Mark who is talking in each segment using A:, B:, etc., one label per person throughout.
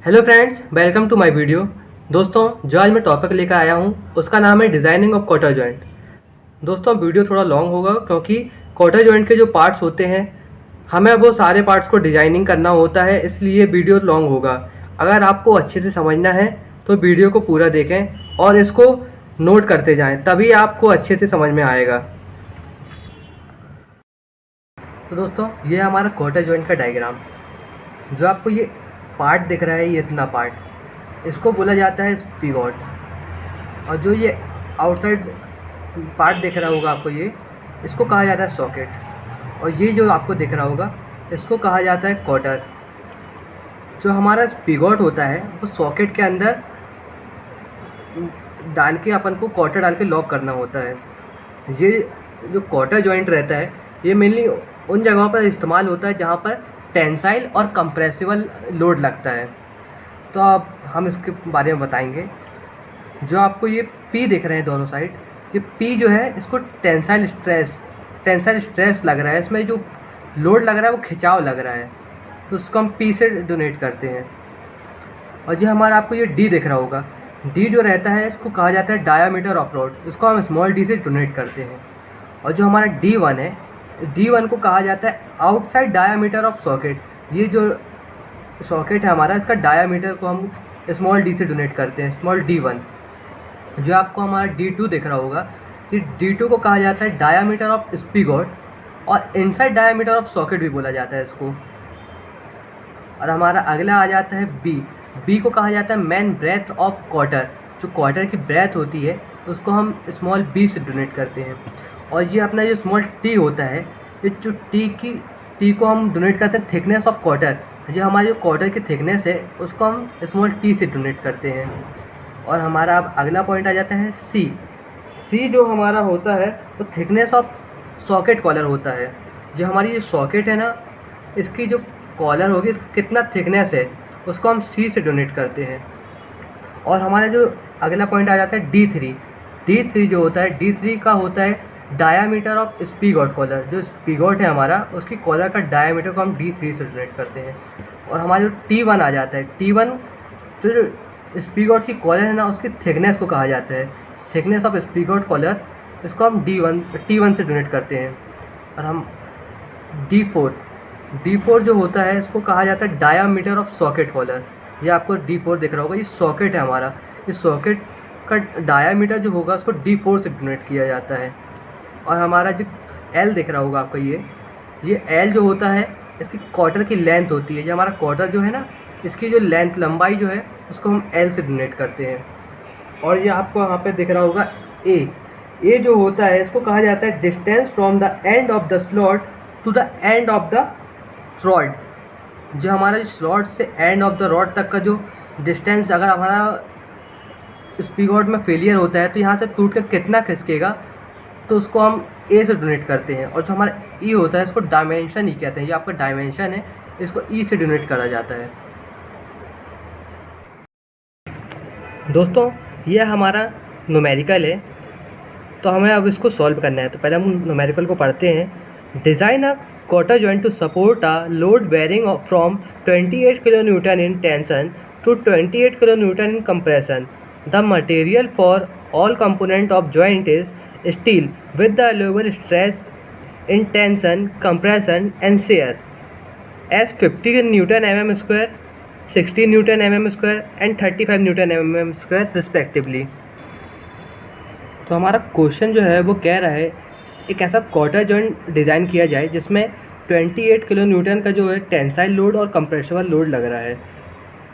A: Hello friends, welcome to my video. दोस्तों, जो आज मैं टॉपिक लेकर आया हूँ उसका नाम है डिज़ाइनिंग ऑफ क्वार्टर जॉइंट। दोस्तों, वीडियो थोड़ा लॉन्ग होगा क्योंकि क्वार्टर जॉइंट के जो पार्ट्स होते हैं हमें वो सारे पार्ट्स को डिज़ाइनिंग करना होता है, इसलिए वीडियो लॉन्ग होगा। अगर आपको अच्छे से समझना है तो वीडियो को पूरा देखें और इसको नोट करते जाएं, तभी आपको अच्छे से समझ में आएगा। तो दोस्तों, ये हमारा क्वार्टर जॉइंट का डायग्राम। जो आपको ये पार्ट दिख रहा है, ये इतना पार्ट, इसको बोला जाता है स्पिगॉट। और जो ये आउटसाइड पार्ट दिख रहा होगा आपको, ये इसको कहा जाता है सॉकेट। और ये जो आपको दिख रहा होगा इसको कहा जाता है क्वार्टर। जो हमारा स्पिगॉट होता है वो सॉकेट के अंदर डाल के अपन को क्वार्टर डाल के लॉक करना होता है। ये जो क्वार्टर जॉइंट रहता है ये मेनली उन जगहों पर इस्तेमाल होता है जहाँ पर टेंसाइल और कंप्रेसिबल लोड लगता है। तो अब हम इसके बारे में बताएंगे। जो आपको ये पी दिख रहे हैं दोनों साइड, ये पी जो है इसको टेंसाइल स्ट्रेस लग रहा है, इसमें जो लोड लग रहा है वो खिंचाव लग रहा है, तो उसको हम पी से डोनेट करते हैं। और जो हमारा आपको ये डी दिख रहा होगा, डी जो रहता है इसको कहा जाता है डायामीटर ऑफ रॉड, इसको हम स्मॉल डी से डोनेट करते हैं। और जो हमारा डी वन है, डी वन को कहा जाता है आउटसाइड डायामीटर ऑफ सॉकेट। ये जो सॉकेट है हमारा, इसका डायामीटर को हम स्मॉल डी से डोनेट करते हैं, स्मॉल डी वन। जो आपको हमारा डी टू दिख रहा होगा, कि डी टू को कहा जाता है डायामीटर ऑफ स्पिगॉट, और इनसाइड डायामीटर ऑफ सॉकेट भी बोला जाता है इसको। और हमारा अगला आ जाता है बी। बी को कहा जाता है मैन ब्रेथ ऑफ क्वार्टर। जो क्वार्टर की ब्रेथ होती है उसको हम स्मॉल बी से डोनेट करते हैं। और ये अपना जो स्मॉल टी होता है, ये जो टी को हम डोनेट करते हैं थिकनेस ऑफ क्वार्टर। जो हमारी जो क्वार्टर की थिकनेस है उसको हम स्मॉल टी से डोनेट करते हैं। और हमारा अब अगला पॉइंट आ जाता है सी। सी जो हमारा होता है वो थिकनेस ऑफ सॉकेट कॉलर होता है। जो हमारी ये सॉकेट है ना, इसकी जो कॉलर होगी, इसका कितना थिकनेस है उसको हम सी से डोनेट करते हैं। और हमारा जो अगला पॉइंट आ जाता है डी थ्री। डी थ्री जो होता है, डी थ्री का होता है डायामीटर ऑफ स्पिगॉट कॉलर। जो स्पिगॉट है हमारा, उसकी कॉलर का डायामीटर को हम डी थ्री से डोनेट करते हैं। और हमारा जो टी वन आ जाता है, टी वन जो स्पिगॉट की कॉलर है ना, उसकी थिकनेस को कहा जाता है थिकनेस ऑफ स्पिगॉट कॉलर, इसको हम टी वन से डोनेट करते हैं। और हम डी फोर जो होता है इसको कहा जाता है डायामीटर ऑफ सॉकेट कॉलर। ये आपको डी फोर दिख रहा होगा, ये सॉकेट है हमारा। ये सॉकेट का डायामीटर जो होगा उसको डी फोर से डोनेट किया जाता है। और हमारा जो एल दिख रहा होगा आपको, ये एल जो होता है इसकी क्वार्टर की लेंथ होती है। ये हमारा क्वार्टर जो है ना, इसकी जो लेंथ लंबाई जो है उसको हम एल से डोनेट करते हैं। और ये आपको यहाँ पे दिख रहा होगा ए जो होता है इसको कहा जाता है distance from the end of the slot to the end of the rod. जो हमारा स्लॉट से एंड ऑफ द रॉड तक का जो डिस्टेंस, अगर हमारा स्पिगॉट में फेलियर होता है तो यहाँ से टूट कर कितना खिसकेगा, तो उसको हम ए से डोनेट करते हैं। और जो हमारा ई होता है इसको डायमेंशन ई कहते हैं। ये आपका डायमेंशन है, इसको ई से डोनेट करा जाता है। दोस्तों, ये हमारा न्यूमेरिकल है, तो हमें अब इसको सॉल्व करना है। तो पहले हम न्यूमेरिकल को पढ़ते हैं। Design a quarter joint to support a load bearing from 28 kN in tension to 28 kN in compression. The material for all component of joint is steel with the allowable stress in tension, compression and shear as 50 Newton mm square, 60 Newton mm square and 35 Newton mm square respectively. तो हमारा question जो है वो कह रहा है एक ऐसा क्वार्टर जॉइंट डिज़ाइन किया जाए जिसमें 28 kN का जो है टेंसाइल लोड और कंप्रेसिबल लोड लग रहा है।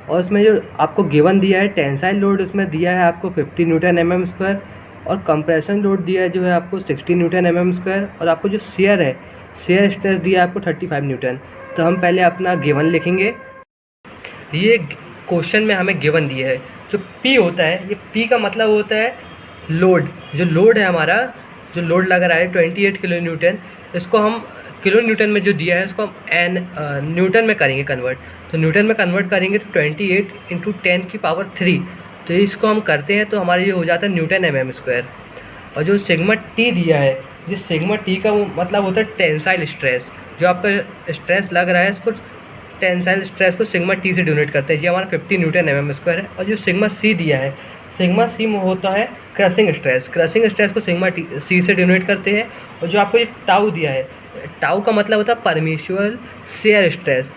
A: और उसमें जो आपको गिवन दिया है टेंसाइल लोड, उसमें दिया है आपको 50 Newton mm स्क्वायर, और कंप्रेशन लोड दिया है जो है आपको 60 Newton mm स्क्वायर, और आपको जो शेयर है, शेयर स्ट्रेस दिया है आपको 35 न्यूटन। तो हम पहले अपना गिवन लिखेंगे। ये क्वेश्चन में हमें गिवन दिया है। जो पी होता है, ये पी का मतलब होता है लोड। जो लोड है हमारा, जो लोड लग रहा है 28 kN, इसको हम किलो न्यूटन में जो दिया है इसको हम न्यूटन में करेंगे कन्वर्ट। तो न्यूटन में कन्वर्ट करेंगे तो 28 × 10⁻³ तो इसको हम करते हैं तो हमारा ये हो जाता है न्यूटन mm स्क्वायर। और जो सिग्मा टी दिया है, जिस सिग्मा टी का मतलब होता है टेंसाइल स्ट्रेस। जो आपका स्ट्रेस लग रहा है इसको टेंसाइल स्ट्रेस को सिग्मा टी से डिनोट करते हैं। ये हमारा 50 न्यूटन एम एम स्क्वायर है। और जो सिग्मा सी दिया है, सिग्मा सी में होता है क्रशिंग स्ट्रेस। क्रशिंग स्ट्रेस को सिग्मा टी सी से डिनोट करते हैं। और जो आपको ये टाउ दिया है, टाउ का मतलब होता है परमिशुअल शेयर स्ट्रेस,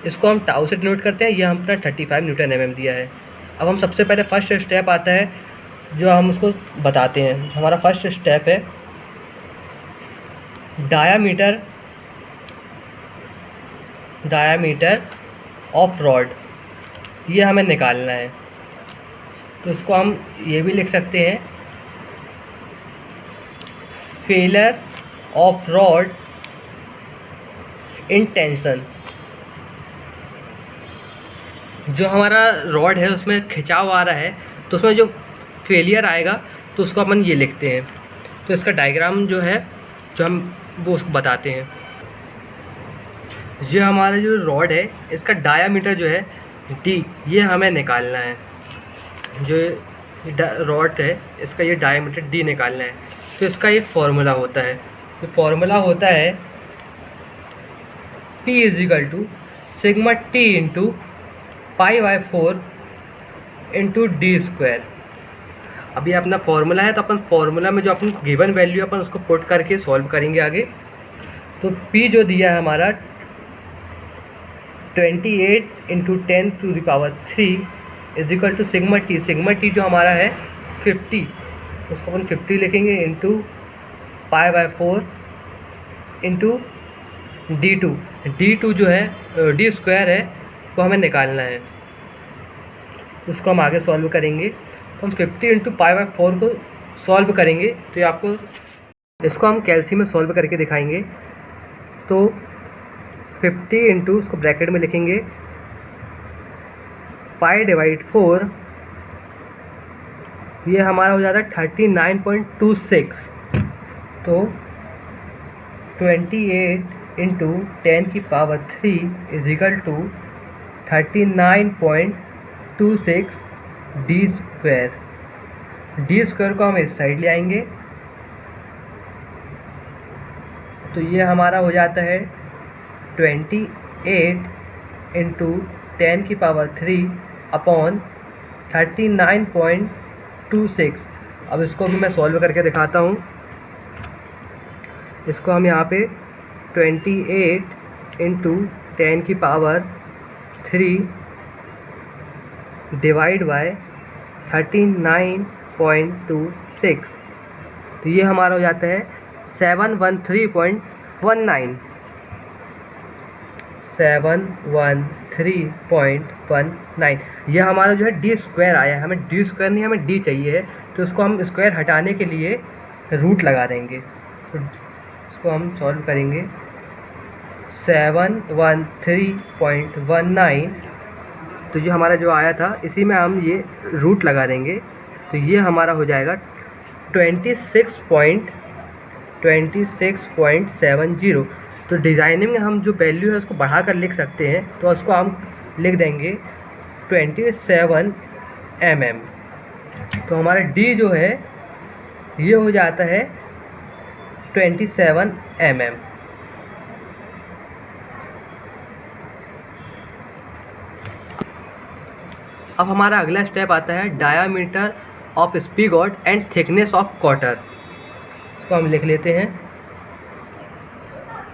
A: इसको हम टाउ से डिनोट करते हैं। ये हम अपना 35 न्यूटन एम एम दिया है। अब हम सबसे पहले फर्स्ट स्टेप आता है जो हम उसको बताते हैं। हमारा फर्स्ट स्टेप है डायामीटर ऑफ रॉड, ये हमें निकालना है। तो इसको हम ये भी लिख सकते हैं failure of rod in tension. जो हमारा रॉड है उसमें खिंचाव आ रहा है, तो उसमें जो फेलियर आएगा तो उसको अपन ये लिखते हैं। तो इसका डायग्राम जो है जो हम वो उसको बताते हैं। ये हमारा जो रॉड है इसका डायामीटर जो है डी, ये हमें निकालना है। जो रॉड है इसका ये डायामीटर डी निकालना है। तो इसका एक फॉर्मूला होता है, ये फॉर्मूला होता है P = sigma T into π/4 into D square. अभी अपना फॉर्मूला है, तो अपन फॉर्मूला में जो अपन गिवन वैल्यू अपन उसको पुट करके सॉल्व करेंगे आगे। तो P जो दिया है हमारा 28 × 10⁻³ = सिग्मा टी। सिग्मा टी जो हमारा है 50, उसको अपन 50 लिखेंगे इंटू π/4 इंटू D2 जो है डी स्क्वायर है, वो हमें निकालना है। उसको हम आगे सॉल्व करेंगे। तो हम 50 × π/4 को सॉल्व करेंगे। तो ये आपको इसको हम कैल्सी में सॉल्व करके दिखाएंगे। तो 50 इंटू उसको ब्रैकेट में लिखेंगे π/4, ये हमारा हो जाता है 39.26। तो 28 × 10⁻³ = 39.26 डी स्क्वायर। डी स्क्वायर को हम इस साइड ले आएंगे, तो ये हमारा हो जाता है 28 × 10⁻³ अपॉन 39.26। अब इसको भी मैं सॉल्व करके दिखाता हूँ। इसको हम यहाँ पे 28 × 10⁻³ डिवाइड बाय 39.26, तो ये हमारा हो जाता है 713.19। 713.19 ये हमारा जो है डी स्क्वायर आया है। हमें डी स्क्वायर नहीं, हमें डी चाहिए है। तो इसको हम स्क्वायर हटाने के लिए रूट लगा देंगे। तो इसको हम सॉल्व करेंगे 713.19, तो ये हमारा जो आया था इसी में हम ये रूट लगा देंगे। तो ये हमारा हो जाएगा 26.70। तो डिज़ाइनिंग में हम जो वैल्यू है उसको बढ़ा कर लिख सकते हैं। तो उसको हम लिख देंगे 27 mm। तो हमारा D जो है ये हो जाता है 27 mm। अब हमारा अगला स्टेप आता है diameter of spigot end thickness of cotter. इसको हम लिख लेते हैं।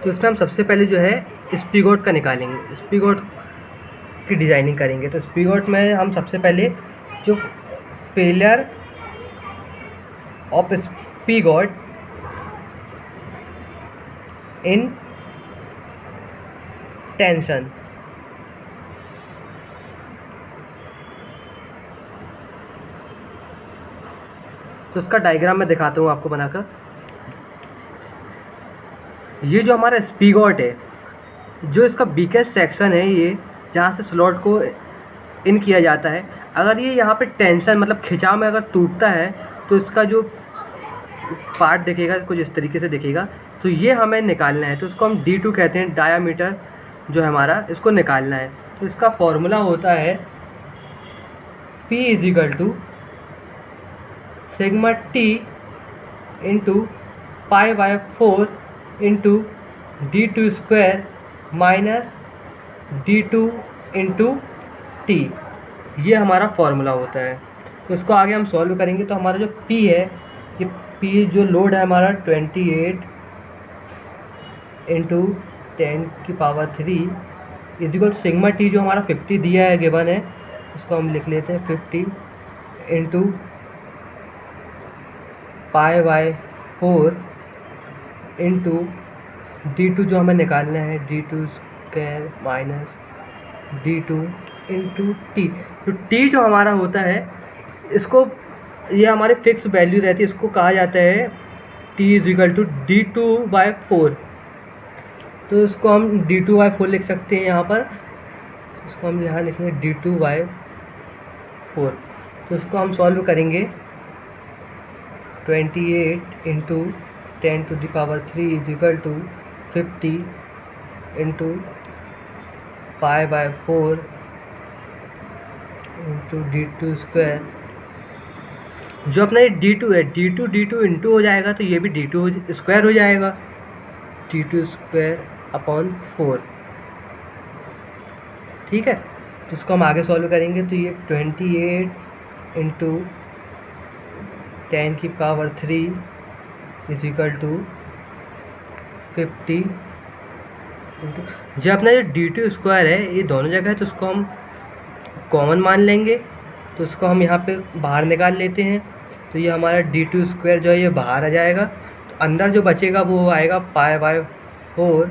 A: तो इसमें हम सबसे पहले जो है स्पिगॉट का निकालेंगे, स्पिगॉट की डिज़ाइनिंग करेंगे। तो स्पिगॉट में हम सबसे पहले जो फेलियर ऑफ स्पिगॉट इन टेंशन, तो इसका डायग्राम मैं दिखाता हूँ आपको बनाकर। ये जो हमारा स्पिगॉट है, जो इसका बीकेस्ट सेक्शन है, ये जहाँ से स्लॉट को इन किया जाता है, अगर ये यहाँ पे टेंशन मतलब खिंचाव में अगर टूटता है तो इसका जो पार्ट दिखेगा कुछ इस तरीके से दिखेगा। तो ये हमें निकालना है। तो इसको हम D2 कहते हैं, डायामीटर जो है हमारा, इसको निकालना है। तो इसका फॉर्मूला होता है P = sigma T into π/4 into D2 square minus d2 into T, ये हमारा फॉर्मूला होता है। तो इसको आगे हम सॉल्व करेंगे तो हमारा जो P है, ये P जो लोड है हमारा 28 इंटू 10⁻³ इजिकल सिग्मा टी जो हमारा 50 दिया है, गिवन है, इसको हम लिख लेते हैं 50 इंटू π/4 इंटू d2 जो हमें निकालना है d2² minus d2 into T. तो टी जो हमारा होता है, इसको, ये हमारी फिक्स वैल्यू रहती है, इसको कहा जाता है t इजिकल टू d2/4। तो इसको हम d2/4 लिख सकते हैं यहाँ पर, इसको हम यहाँ लिखेंगे d2/4। तो इसको हम सॉल्व करेंगे 28 into 10⁻³ is equal to 50 into π/4 into d2²। जो अपना ये d2 है, d2 इंटू हो जाएगा तो ये भी d2² हो जाएगा, d2²/4। ठीक है, तो इसको हम आगे सॉल्व करेंगे तो ये 28 इंटू 10⁻³ इजिकल टू 50 इंटू, जो अपना ये d2² है ये दोनों जगह है, तो उसको हम कॉमन मान लेंगे। तो उसको हम यहाँ पे बाहर निकाल लेते हैं, तो ये हमारा d2² जो है ये बाहर आ जाएगा। तो अंदर जो बचेगा वो आएगा π/4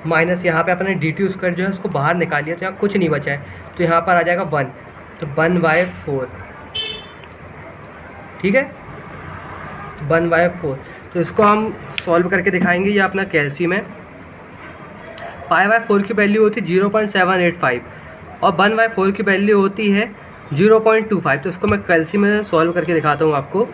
A: माइनस, यहाँ पे अपने d2² जो है उसको बाहर निकाल लिया तो यहाँ कुछ नहीं बचा है, तो यहाँ पर आ जाएगा 1, तो 1/4। ठीक है, 1/4। तो इसको हम सॉल्व करके दिखाएंगे। ये अपना कैल्शियम है, π/4 की वैल्यू होती है 0.785 और 1/4 की वैल्यू होती है 0.25। तो इसको मैं कैल्शियम में सॉल्व करके दिखाता हूँ आपको।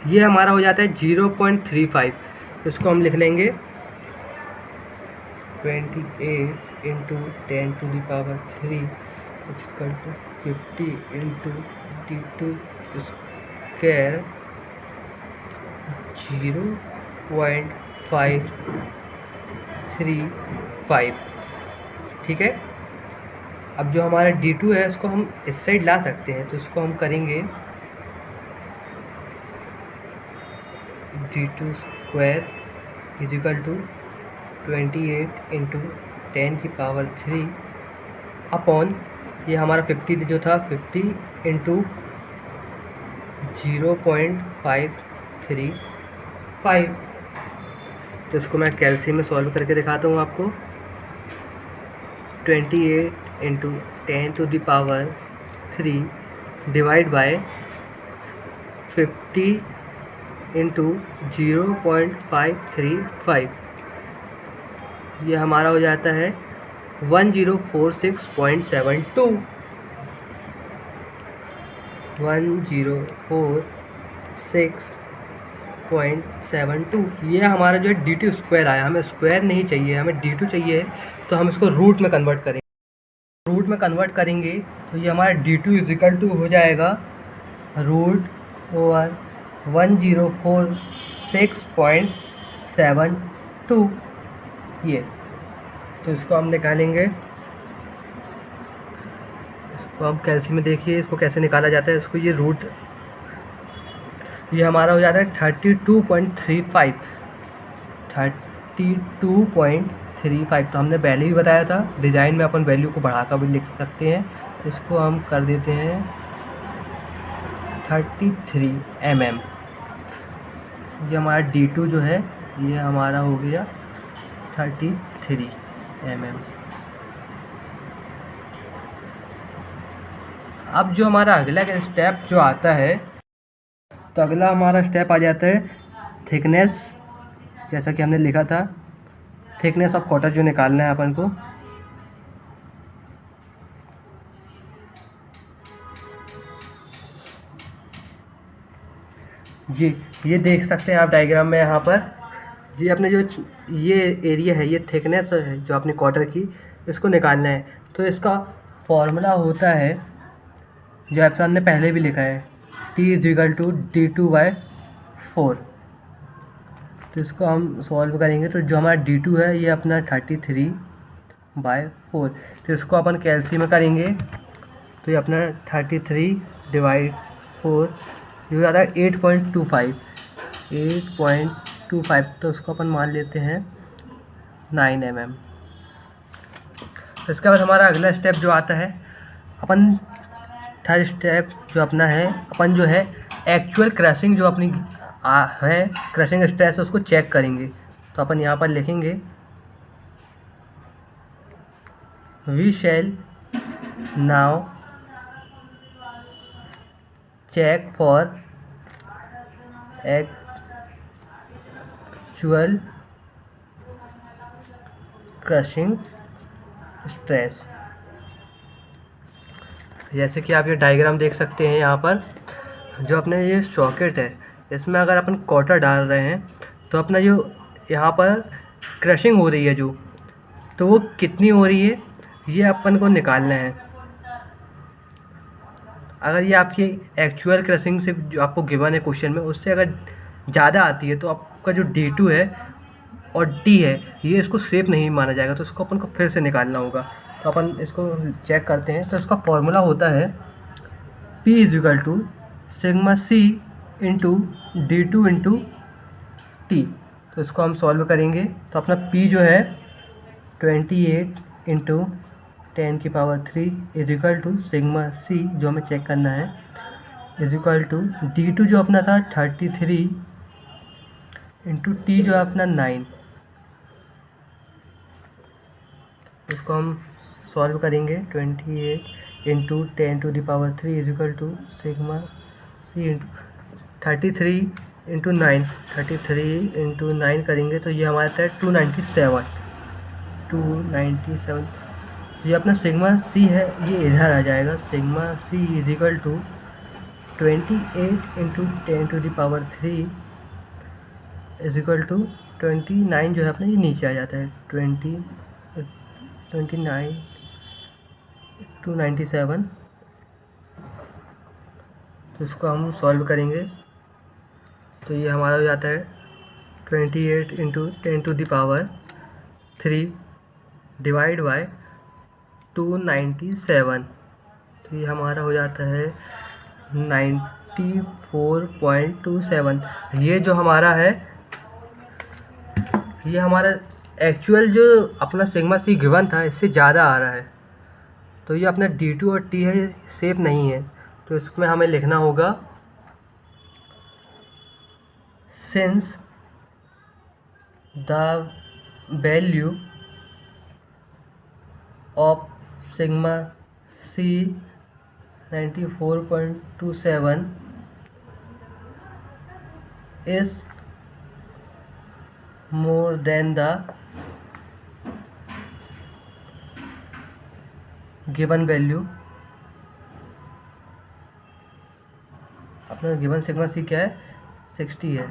A: ये हमारा हो जाता है 0.35। तो इसको हम लिख लेंगे 28 into 10⁻³ equal to 50 into d2² 0.535। ठीक है, अब जो हमारा d2 है उसको हम इस साइड ला सकते हैं, तो इसको हम करेंगे d2² is equal to 28 into 10⁻³ upon, ये हमारा 50 जो था 50 इंटू 0.535। तो इसको मैं कैल्शियम में सॉल्व करके दिखाता हूँ आपको। 28 इंटू 10⁻³ डिवाइड बाय 50 इंटू 0.535, ये हमारा हो जाता है 1046.72। 1046.72 ये हमारा जो है d2² आया। हमें स्क्वायर नहीं चाहिए, हमें d2 चाहिए, तो हम इसको रूट में कन्वर्ट करेंगे। रूट में कन्वर्ट करेंगे तो ये हमारा d2 इजिकल टू हो जाएगा √1046.72 ये। तो इसको हम निकालेंगे, इसको हम कैल्शियम में देखिए इसको कैसे निकाला जाता है। इसको ये रूट, ये हमारा हो जाता है 32.35। 32.35 तो हमने पहले ही बताया था, डिज़ाइन में अपन वैल्यू को बढ़ाकर भी लिख सकते हैं। इसको हम कर देते हैं 33 mm। ये हमारा d2 जो है ये हमारा हो गया 33 mm। अब जो हमारा अगला स्टेप जो आता है, तो अगला हमारा स्टेप आ जाता है थिकनेस, जैसा कि हमने लिखा था थिकनेस ऑफ कॉटर जो निकालना है अपन को। ये देख सकते हैं आप डायग्राम में, यहाँ पर ये अपने जो ये एरिया है, ये थिकनेस है जो अपने क्वार्टर की, इसको निकालना है। तो इसका फॉर्मूला होता है जो आपने हमने पहले भी लिखा है, T = D2/4। तो इसको हम सॉल्व करेंगे तो जो हमारा D2 है ये अपना 33/4। तो इसको अपन कैल्सी में करेंगे तो ये अपना 33/4 ये हो जाता है 8.25। तो उसको अपन मान लेते हैं 9 mm। तो इसके बाद हमारा अगला स्टेप जो आता है, अपन थर्ड स्टेप जो अपना है, अपन जो है एक्चुअल क्रशिंग जो अपनी है, क्रशिंग स्ट्रेस है, उसको चेक करेंगे। तो अपन यहाँ पर लिखेंगे we shall now check for actual crushing stress. जैसे कि आप ये डायग्राम देख सकते हैं, यहाँ पर जो अपने ये सॉकेट है, इसमें अगर अपन क्वार्टर डाल रहे हैं तो अपना जो यहाँ पर क्रशिंग हो रही है जो, तो वो कितनी हो रही है ये अपन को निकालना है। अगर ये आपकी एक्चुअल क्रशिंग से जो आपको गिवन है क्वेश्चन में, उससे अगर ज़्यादा आती है तो आपका जो D2 है और D है ये इसको सेफ नहीं माना जाएगा, तो इसको अपन को फिर से निकालना होगा। तो अपन इसको चेक करते हैं। तो इसका फॉर्मूला होता है P = σc × D2 × T। तो इसको हम सॉल्व करेंगे तो अपना P जो है 28 × 10⁻³ = σc जो हमें चेक करना है, = D2 जो अपना था 33 × T जो है अपना 9। इसको हम सॉल्व करेंगे 28 × 10⁻³ = σc 33 × 9 करेंगे तो ये हमारा था 297। ये अपना सिग्मा सी है, ये इधर आ जाएगा। सिग्मा सी = 28 × 10⁻³ = 29 जो है अपना ये नीचे आ जाता है 29 297। तो इसको हम सॉल्व करेंगे तो ये हमारा हो जाता है 28 × 10⁻³ डिवाइड बाय 297। तो ये हमारा हो जाता है 94.27। ये जो हमारा है, ये हमारा एक्चुअल जो अपना सिग्मा सी गिवन था इससे ज़्यादा आ रहा है। तो ये अपना D2 और T है, सेफ नहीं है। तो इसमें हमें लिखना होगा since the value of sigma C 94.27 is more than the given value। अपना गिवन सिग्मा सी क्या है, 60 है।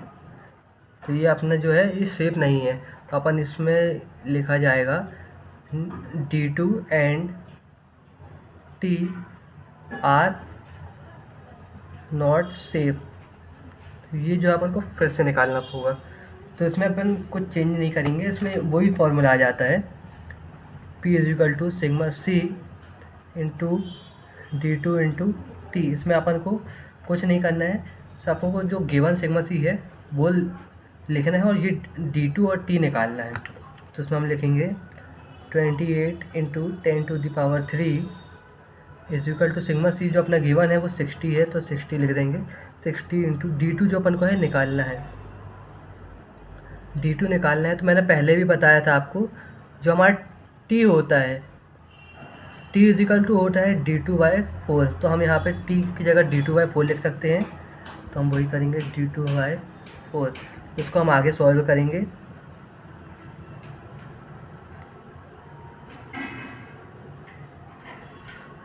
A: तो ये अपना जो है ये सेफ नहीं है, तो अपन इसमें लिखा जाएगा D2 and T are not safe। तो ये जो अपन को फिर से निकालना होगा। तो इसमें अपन कुछ चेंज नहीं करेंगे, इसमें वही फॉर्मूला आ जाता है P = sigma C × D2 × T। इसमें अपन को कुछ नहीं करना है, तो आपको को जो गिवन सिग्मा सी है वो लिखना है और ये D2 और T निकालना है। तो इसमें हम लिखेंगे 28 × 10⁻³ = सिग्मा सी जो अपना गिवन है वो 60 है, तो 60 लिख देंगे। 60 × D2 जो अपन को है निकालना है, D2 निकालना है। तो मैंने पहले भी बताया था आपको, जो हमारा T होता है, T = होता है D2/4। तो हम यहाँ पे T की जगह D2/4 लिख सकते हैं। तो हम वही करेंगे D2/4। इसको हम आगे सॉल्व करेंगे।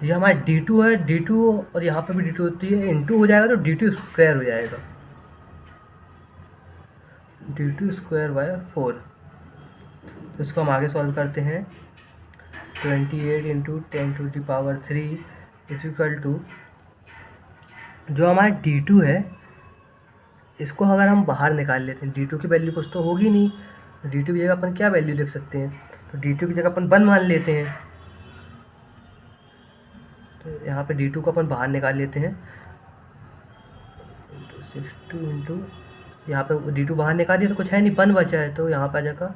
A: ये हमारा D2 है, D2 और यहाँ पे भी D2 होती है, इंटू हो जाएगा तो D2² हो जाएगा। d2² 4। तो इसको हम आगे सॉल्व करते हैं। 28 इंटू 10⁻³ इज इक्वल टू, जो हमारा d2 है इसको अगर हम बाहर निकाल लेते हैं, d2 की वैल्यू कुछ तो होगी नहीं, d2 की जगह अपन क्या वैल्यू लिख सकते हैं, तो d2 की जगह अपन 1 मान लेते हैं। तो यहाँ पे d2 को अपन बाहर निकाल लेते हैं। 62 इंटू, यहाँ पे d2 बाहर निकाल दिया तो कुछ है नहीं, 1 बचा है, तो यहाँ पे आ जाएगा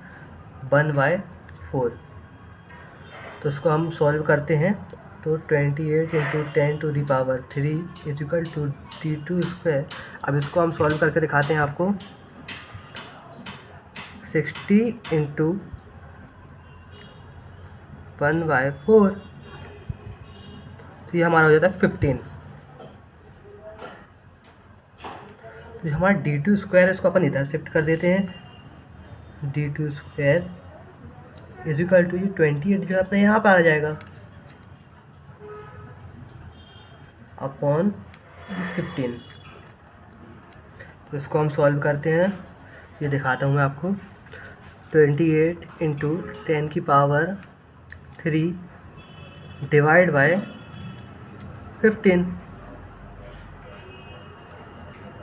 A: 1/4। तो इसको हम सॉल्व करते हैं। तो 28 into 10⁻³ is equal to d2²। अब इसको हम सॉल्व करके दिखाते हैं आपको। 60 इंटू 1/4, तो ये हमारा हो जाता है 15। तो हमारा d2² है, इसको अपन इधर शिफ्ट कर देते हैं। d2² इज इक्वल टू, ये 28 जो है अपना यहाँ पर आ जाएगा अपॉन 15। तो इसको हम सॉल्व करते हैं, ये दिखाता हूँ मैं आपको। 28 इंटू 10⁻³ डिवाइड बाय 15,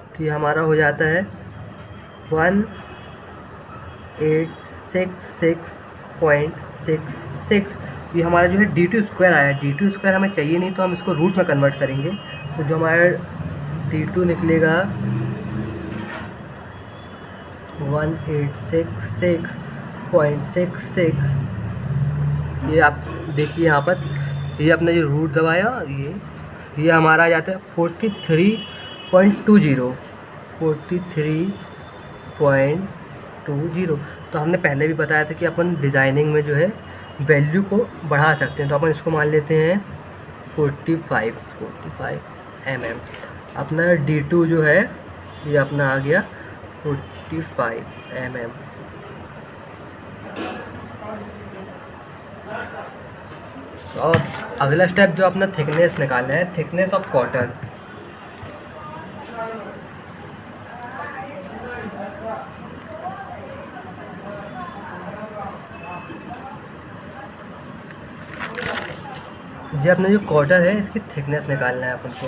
A: तो ये हमारा हो जाता है 1866.66। ये हमारा जो है d2² आया। d2² हमें चाहिए नहीं, तो हम इसको रूट में कन्वर्ट करेंगे। तो जो हमारा d2 निकलेगा 1866.66। ये आप देखिए यहाँ पर, ये अपने जो रूट दबाया, ये हमारा आ जाता है 43.20। 43.20। तो हमने पहले भी बताया था कि अपन डिज़ाइनिंग में जो है वैल्यू को बढ़ा सकते हैं। तो अपन इसको मान लेते हैं 45 mm। अपना d2 जो है ये अपना आ गया 45 mm। और अगला स्टेप जो अपना थिकनेस निकालना है, थिकनेस ऑफ कॉटन। ये अपना जो कॉटन है इसकी थिकनेस निकालना है अपन को।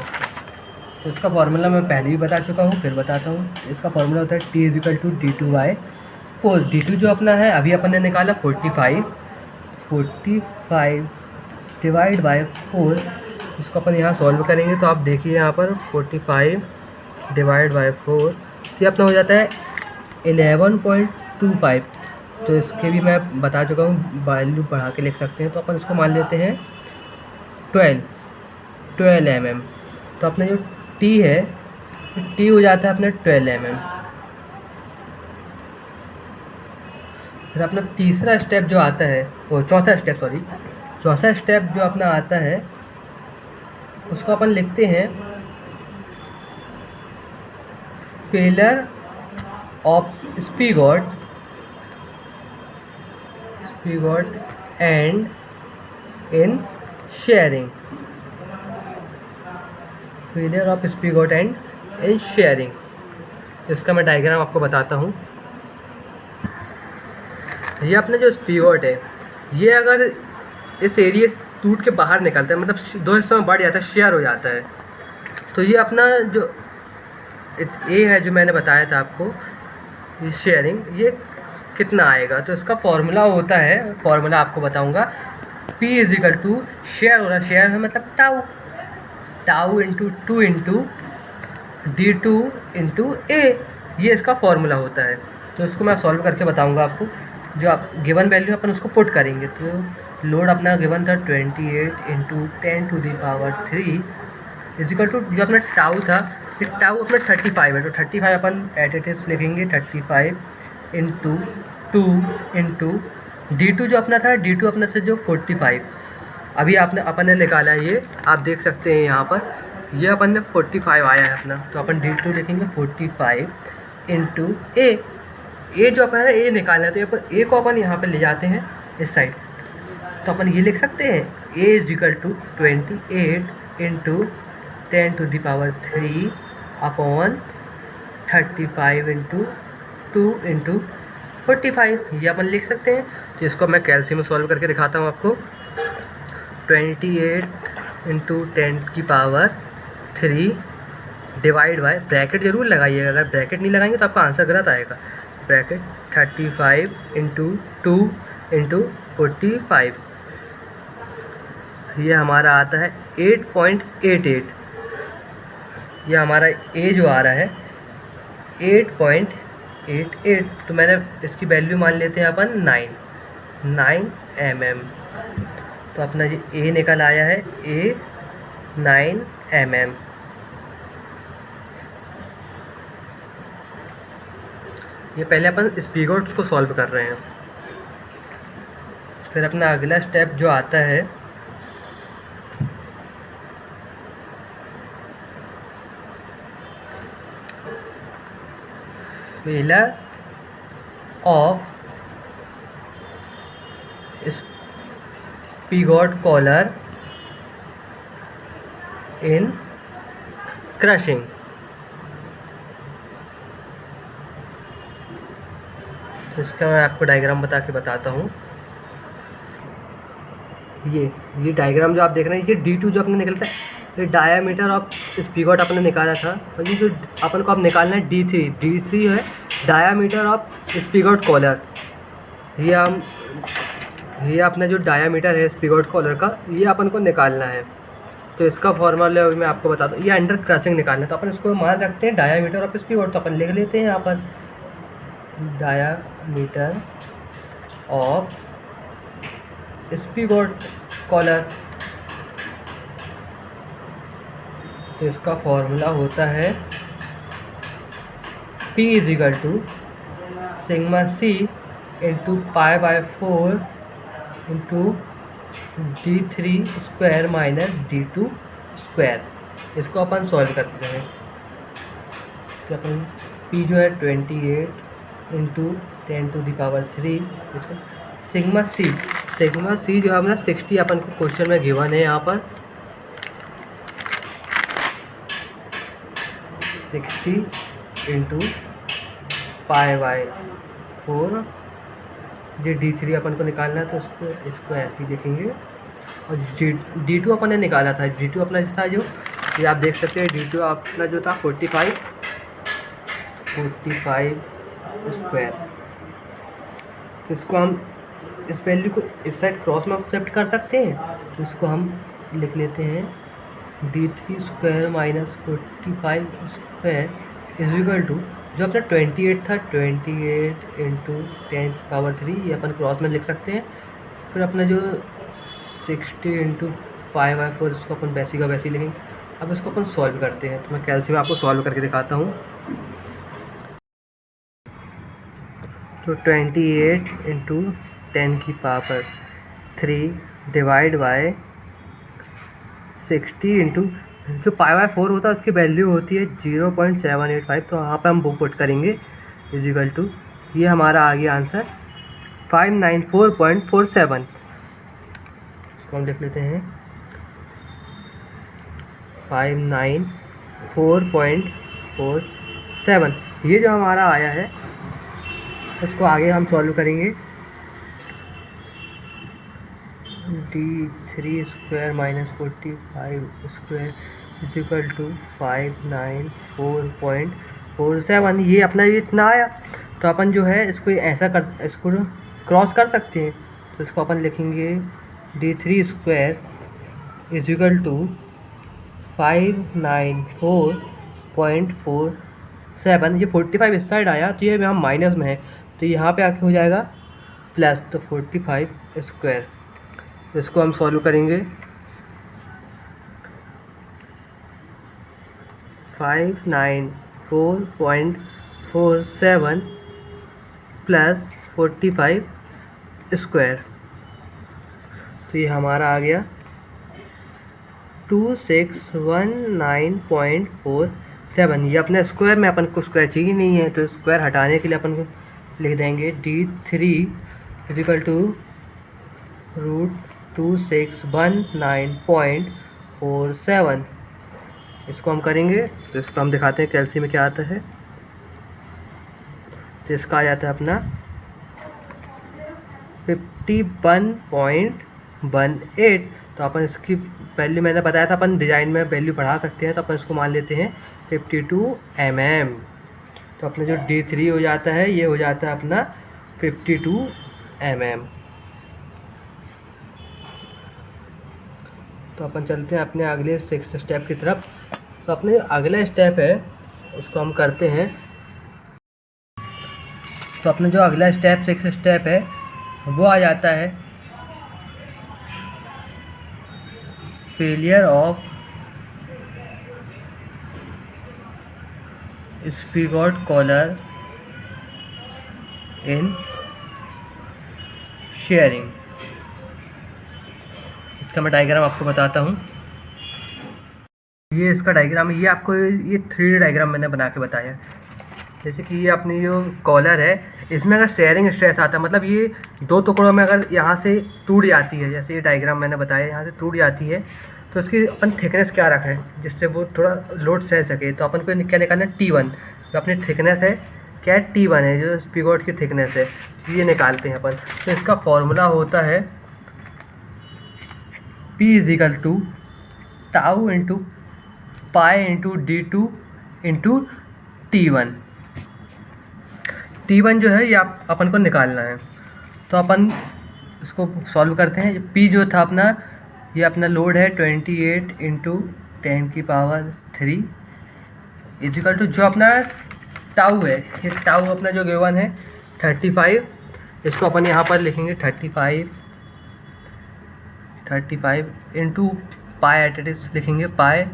A: तो इसका फार्मूला मैं पहले भी बता चुका हूँ, फिर बताता हूँ। इसका फार्मूला होता है T is equal to d2/4। d2 जो अपना है अभी अपन ने निकाला 45 डिवाइड बाय 4। इसको अपन यहाँ सॉल्व करेंगे तो आप देखिए यहाँ पर 45 डिवाइड बाय 4, तो ये अपना हो जाता है 11.25। तो इसके भी मैं बता चुका हूँ, वैल्यू बढ़ा के लिख सकते हैं। तो अपन इसको मान लेते हैं 12 mm। तो अपना जो T है, T हो जाता है अपना 12 mm। फिर अपना तीसरा स्टेप जो आता है, वो चौथा स्टेप जो अपना आता है, उसको अपन लिखते हैं failure of spigot end in shearing. Failure of spigot end in shearing, इसका मैं डायग्राम आपको बताता हूँ। ये अपना जो स्पीगॉट है, ये अगर इस एरिया से टूट के बाहर निकलता है, मतलब दो हिस्सों में बढ़ जाता है, शेयर हो जाता है, तो ये अपना जो ए है जो मैंने बताया था आपको, ये शेयरिंग, ये कितना आएगा। तो इसका फॉर्मूला होता है, फॉर्मूला आपको बताऊंगा। P is equal to, shear हो रहा है, शेयर है मतलब टाउ इंटू 2 इंटू d2 इंटू ए, ये इसका फॉर्मूला होता है। तो इसको मैं सॉल्व करके बताऊंगा आपको। जो आप गिवन वैल्यू अपन उसको पुट करेंगे, तो लोड अपना गिवन था 28 इंटू 10⁻³ इज इक्वल टू, जो अपना टाउ था, ये टाउ अपना 35 है, तो 35 अपन एट लिखेंगे। 35 इंटू 2 इंटू d2 जो अपना था, d2 अपना था जो 45, अभी अपन ने निकाला है, ये आप देख सकते हैं यहाँ पर, ये अपन ने 45 आया है अपना। तो अपन d2 लिखेंगे 45 इंटू ए जो अपन है ए निकालना है, तो अपन ए को अपन यहाँ पर ले जाते हैं इस साइड। तो अपन ये लिख सकते हैं a is equal to 28 into 10⁻³ upon 35 into 2 into 45, ये अपन लिख सकते हैं। तो इसको मैं कैलसी में सॉल्व करके दिखाता हूँ आपको। 28 इंटू 10⁻³ डिवाइड बाय, ब्रैकेट जरूर लगाइएगा, अगर ब्रैकेट नहीं लगाएंगे तो आपका आंसर गलत आएगा। ब्रैकेट 35 इंटू 2 इंटू 45, ये हमारा आता है 8.88। ये हमारा ए जो आ रहा है 8.88, तो मैंने इसकी वैल्यू मान लेते हैं अपन 9 mm। तो अपना ये ए निकल आया है, ए 9 mm। ये पहले अपन स्पीगोट्स को सॉल्व कर रहे हैं। फिर अपना अगला स्टेप जो आता है failure of spigot collar in crushing. तो इसका मैं आपको डायग्राम बता के बताता हूँ। ये डायग्राम जो आप देख रहे हैं, ये D2 जो अपने निकलता है, ये डायामीटर ऑफ स्पीगोट अपने निकाला था, और ये जो अपन को अब निकालना है D3 है डायामीटर ऑफ स्पीगोट कॉलर। ये अपना जो डायामीटर है स्पीगोट कॉलर का, ये अपन को निकालना है। तो इसका फॉर्मूला मैं आपको बताता हूँ। ये अंडर क्रशिंग निकालना है, तो अपन इसको मान सकते हैं डायामीटर ऑफ स्पीगोट। तो अपन लिख लेते हैं यहाँ पर डायामीटर ऑफ स्पीगोट कॉलर। तो इसका फॉर्मूला होता है P = σc into π/4 into D3² minus D2²। इसको अपन सॉल्व करते हैं। तो अपन P जो है 28 इंटू 10⁻³ इसको सिग्मा सी जो है अपना 60 अपन को क्वेश्चन में गिवन है यहाँ पर 60 इंटू π/4। ये D3 अपन को निकालना है, तो इसको ऐसे ही देखेंगे। और D2 अपन ने निकाला था, D2 अपना था जो, ये आप देख सकते हैं D2 अपना जो था 45 स्क्वायर। तो इसको हम इस वैल्यू को इस साइड क्रॉस में शिफ्ट कर सकते हैं। तो इसको हम लिख लेते हैं D3² माइनस 45² = जो अपना 28 था 28 इंटू 10⁻³ ये अपन क्रॉस में लिख सकते हैं। फिर अपना जो 60 इंटू π/4 इसको अपन वैसी का वैसी लिखेंगे। अब इसको अपन सॉल्व करते हैं। तो मैं कैलसी में आपको सॉल्व करके दिखाता हूँ। तो 28 इंटू 10⁻³ डिवाइड बाय 60 इंटू जो π/4 होता है उसकी वैल्यू होती है 0.785। तो वहाँ पे हम वो पुट करेंगे = ये हमारा आ गया आंसर 594.47। इसको हम लिख लेते हैं 594.47। ये जो हमारा आया है उसको आगे हम सॉल्व करेंगे। D3² minus 45² = 594.47। ये अपना ये इतना आया। तो अपन जो है इसको इसको क्रॉस कर सकते हैं। तो इसको अपन लिखेंगे D3² = 594.47। ये 45 इस साइड आया, तो ये हम माइनस में है, तो यहाँ पे आके हो जाएगा प्लस, तो 45²। तो इसको हम सॉल्व करेंगे 594.47 प्लस 45²। तो ये हमारा आ गया 2619.47। ये अपने स्क्वायर में अपन को स्क्वायर चाहिए नहीं है, तो स्क्वायर हटाने के लिए अपन को लिख देंगे D3 = √2619.47। इसको हम करेंगे। तो इसको हम दिखाते हैं कैलसी में क्या आता है। तो इसका आ जाता है अपना 51.18। तो अपन इसकी वैल्यू मैंने बताया था अपन डिज़ाइन में वैल्यू बढ़ा सकते हैं, तो अपन इसको मान लेते हैं 52 mm। तो अपना जो D3 हो जाता है ये हो जाता है अपना 52 mm। तो अपन चलते हैं अपने अगले 6th स्टेप की तरफ। तो अपने अगला स्टेप है उसको हम करते हैं। तो अपना जो अगला स्टेप 6th स्टेप है वो आ जाता है failure of spigot collar in shearing. इसका मैं डायग्राम आपको बताता हूँ। ये इसका डायग्राम है, ये आपको ये 3D डायग्राम मैंने बना के बताया। जैसे कि ये अपनी जो कॉलर है इसमें अगर शेयरिंग स्ट्रेस आता है, मतलब ये दो टुकड़ों में अगर यहाँ से टूट जाती है, जैसे ये डायग्राम मैंने बताया यहाँ से टूट जाती है, तो इसकी अपन थिकनेस क्या रखें जिससे वो थोड़ा लोड सह सके। तो अपन को क्या निकालना है, T1 जो अपनी थिकनेस है, क्या है T1 है जो स्पिगोट की थिकनेस है, ये निकालते हैं अपन। तो इसका फॉर्मूला होता है P is equal to tau into pi into D2 into T1। T1 जो है ये अपन को निकालना है। तो अपन इसको सॉल्व करते हैं। P जो था अपना, ये अपना लोड है 28 इंटू 10⁻³ इजिकल टू जो अपना टाउ है, ये टाउ अपना जो गिवन है 35। इसको अपन यहाँ पर लिखेंगे 35 इंटू पाई एट लिखेंगे पाई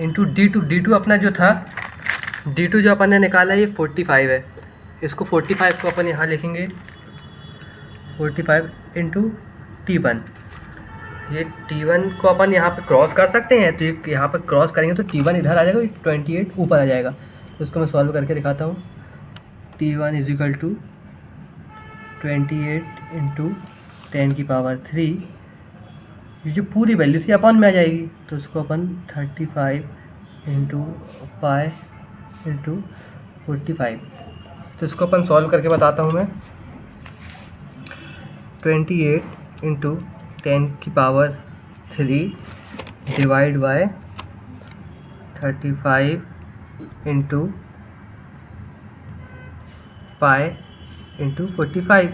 A: इंटू D2 अपना जो था, D2 जो अपन ने निकाला ये 45 है। इसको 45 को अपन यहाँ लिखेंगे 45 इंटू T1। ये T1 को अपन यहाँ पे क्रॉस कर सकते हैं, तो ये यहाँ पे क्रॉस करेंगे तो T1 इधर आ जाएगा, 28 ऊपर आ जाएगा। तो इसको मैं सॉल्व करके दिखाता हूँ। T1 इजिकल टू 28 इंटू 10⁻³ ये जो पूरी वैल्यू थी अपन में आ जाएगी। तो इसको अपन 35 इंटू पाई इंटू 45। तो इसको अपन सॉल्व करके बताता हूँ मैं। 28 into 10⁻³ divide by 35 into pi into 45,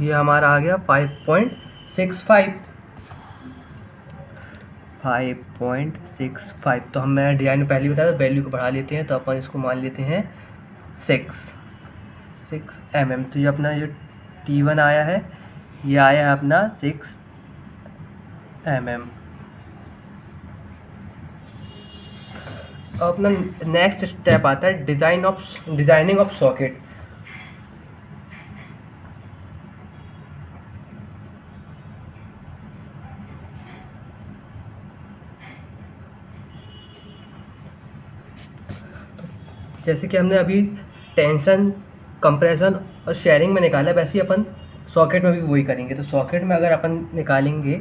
A: ये हमारा आ गया 5.65। तो हम मैंने डिज़ाइन में पहले बताया था, वैल्यू को बढ़ा लेते हैं। तो अपन इसको मान लेते हैं 6 mm। तो ये अपना जो T1 आया है ये आया है अपना 6 mm। अब अपना नेक्स्ट स्टेप आता है डिजाइनिंग ऑफ सॉकेट। जैसे कि हमने अभी टेंशन, कंप्रेशन और शेयरिंग में निकाला, वैसे ही अपन सॉकेट में भी वही करेंगे। तो सॉकेट में अगर अपन निकालेंगे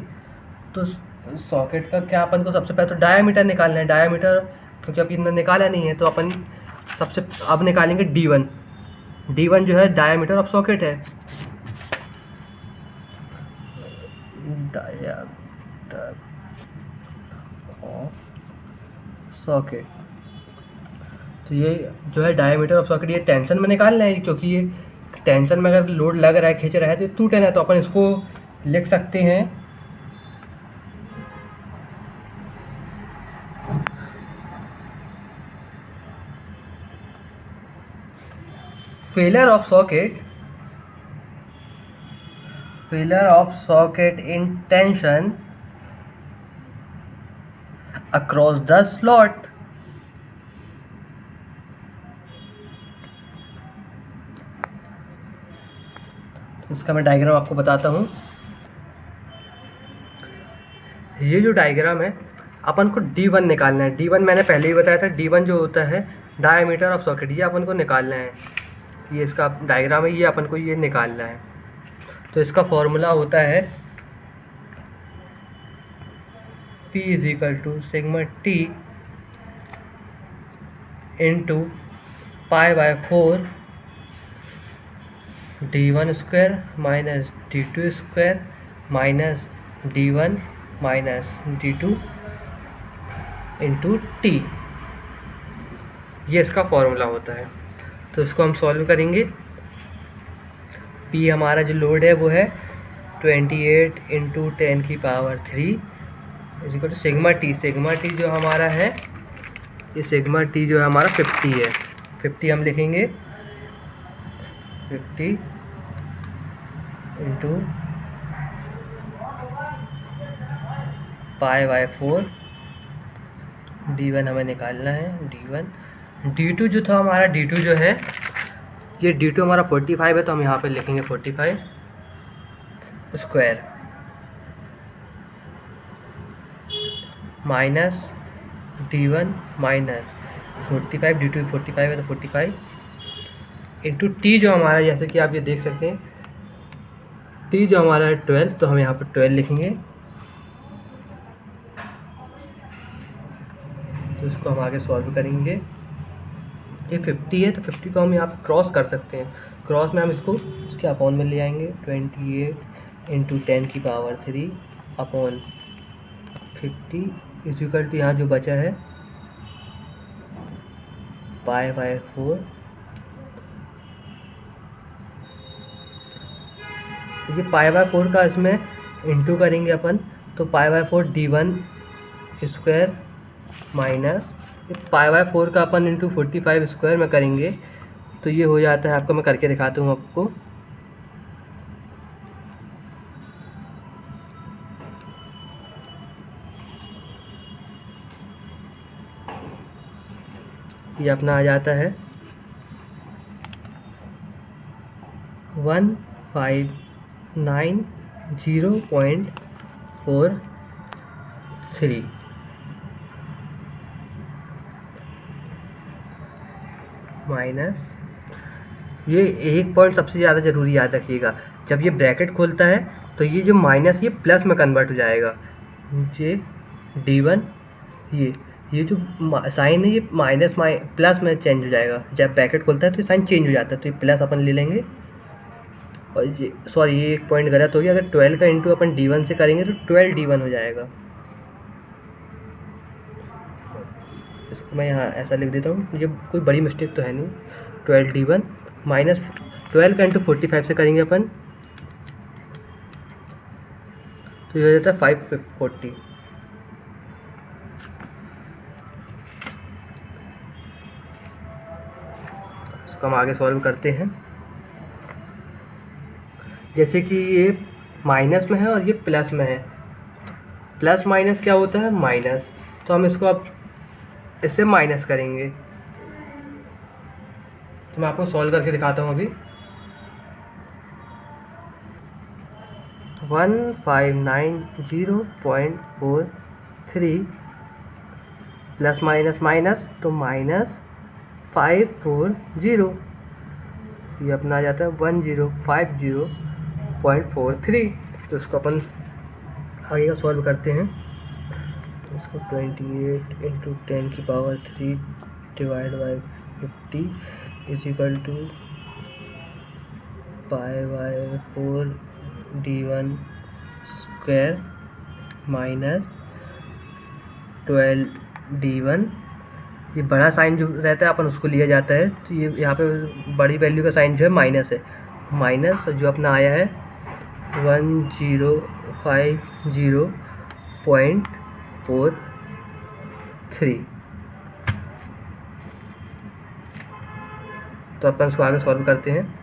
A: तो सॉकेट का क्या, अपन को सबसे पहले तो डायामीटर निकालना है। डायामीटर क्योंकि अभी निकाला नहीं है, तो अपन सबसे अब निकालेंगे D1 जो है डायामीटर ऑफ सॉकेट है। डायामीटर ऑफ सॉकेट, तो ये जो है डायमीटर ऑफ सॉकेट, ये टेंशन में निकालना है, क्योंकि ये टेंशन में अगर लोड लग रहा है, खींच रहा है, तो ये टूटे ना। तो अपन इसको लिख सकते हैं failure of socket in tension across the slot. इसका मैं डायग्राम आपको बताता हूँ। ये जो डायग्राम है अपन को D1 निकालना है। D1 मैंने पहले ही बताया था, D1 जो होता है डायमीटर ऑफ सॉकेट, ये अपन को निकालना है। ये इसका डायग्राम है, ये अपन को ये निकालना है। तो इसका फॉर्मूला होता है P is equal to sigma T into pi by 4 d1 square minus d2 square minus d1 minus d2 into T, ये इसका फॉर्मूला होता है। तो इसको हम सॉल्व करेंगे। पी हमारा जो लोड है वो है 28 into 10⁻³ is equal to sigma T. Sigma T जो हमारा है, ये सिग्मा टी जो है हमारा 50 है। 50 हम लिखेंगे 50 इंटू पाई बाय 4 d1 हमें निकालना है, d1। d2 जो था हमारा, d2 जो है, ये d2 हमारा 45 है, तो हम यहाँ पे लिखेंगे 45 square minus d1 minus 45, d2 45 है तो 45 इंटू टी जो हमारा, जैसे कि आप ये देख सकते हैं, टी जो हमारा है 12, तो हम यहाँ पर 12 लिखेंगे। तो इसको हम आगे सॉल्व करेंगे। ये 50 है तो 50 को हम यहाँ पर क्रॉस कर सकते हैं। क्रॉस में हम इसको इसके अपॉन में ले आएंगे, 28 into 10⁻³ upon 50 is equal to, यहाँ जो बचा है पाई बाय 4। ये पाई बाय 4 का इसमें इंटू करेंगे अपन, तो पाई by 4 d1 square minus pi by 4 का अपन इंटू 45 स्क्वायर में करेंगे, तो ये हो जाता है आपका, मैं करके दिखाता हूँ आपको। ये अपना आ जाता है 1590.43 माइनस, ये एक पॉइंट सबसे ज़्यादा ज़रूरी याद रखिएगा, जब ये ब्रैकेट खोलता है तो ये जो माइनस, ये प्लस में कन्वर्ट हो जाएगा। ये d1, ये जो साइन है ये माइनस प्लस में चेंज हो जाएगा। जब ब्रैकेट खोलता है तो साइन चेंज हो जाता है, तो ये प्लस अपन ले लेंगे। और ये सॉरी, ये एक पॉइंट गलत हो गया, अगर 12 का इंटू अपन d1 से करेंगे तो 12 d1 हो जाएगा। इसको मैं यहाँ ऐसा लिख देता हूँ, मुझे कोई बड़ी मिस्टेक तो है नहीं। 12 d1 माइनस 12 का इंटू 45 से करेंगे अपन, तो ये हो जाता है 540। इसको हम आगे सॉल्व करते हैं। जैसे कि ये माइनस में है और ये प्लस में है, प्लस माइनस क्या होता है, माइनस, तो हम इसको अब इससे माइनस करेंगे। तो मैं आपको सॉल्व करके दिखाता हूँ अभी। 1590.43 प्लस माइनस माइनस, तो माइनस 540, ये अपना आ जाता है 1050.43। तो इसको अपन आगे का सॉल्व करते हैं। तो इसको 28 into 10⁻³ divide by 50 is equal to pi by 4 d1 square minus 12 d1। ये बड़ा साइन जो रहता है अपन उसको लिया जाता है, तो ये यहाँ पे बड़ी वैल्यू का साइन जो है माइनस है, माइनस जो अपना आया है 1050.43। तो अपन इसको आगे सॉल्व करते हैं।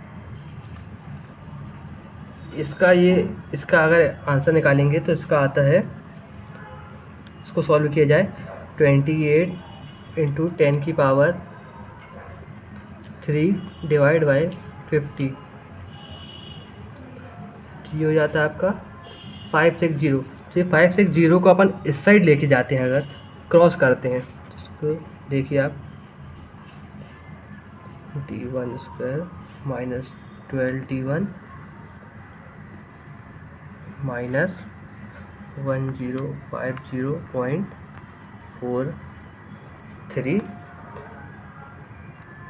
A: इसका अगर आंसर निकालेंगे तो इसका आता है, इसको सॉल्व किया जाए 28 इंटू 10⁻³ डिवाइड बाई 50, ये हो जाता है आपका 560। तो ये 560 को अपन इस साइड लेके जाते हैं, अगर क्रॉस करते हैं तो इसको देखिए आप, d1 square minus 12 d1 minus 1050.43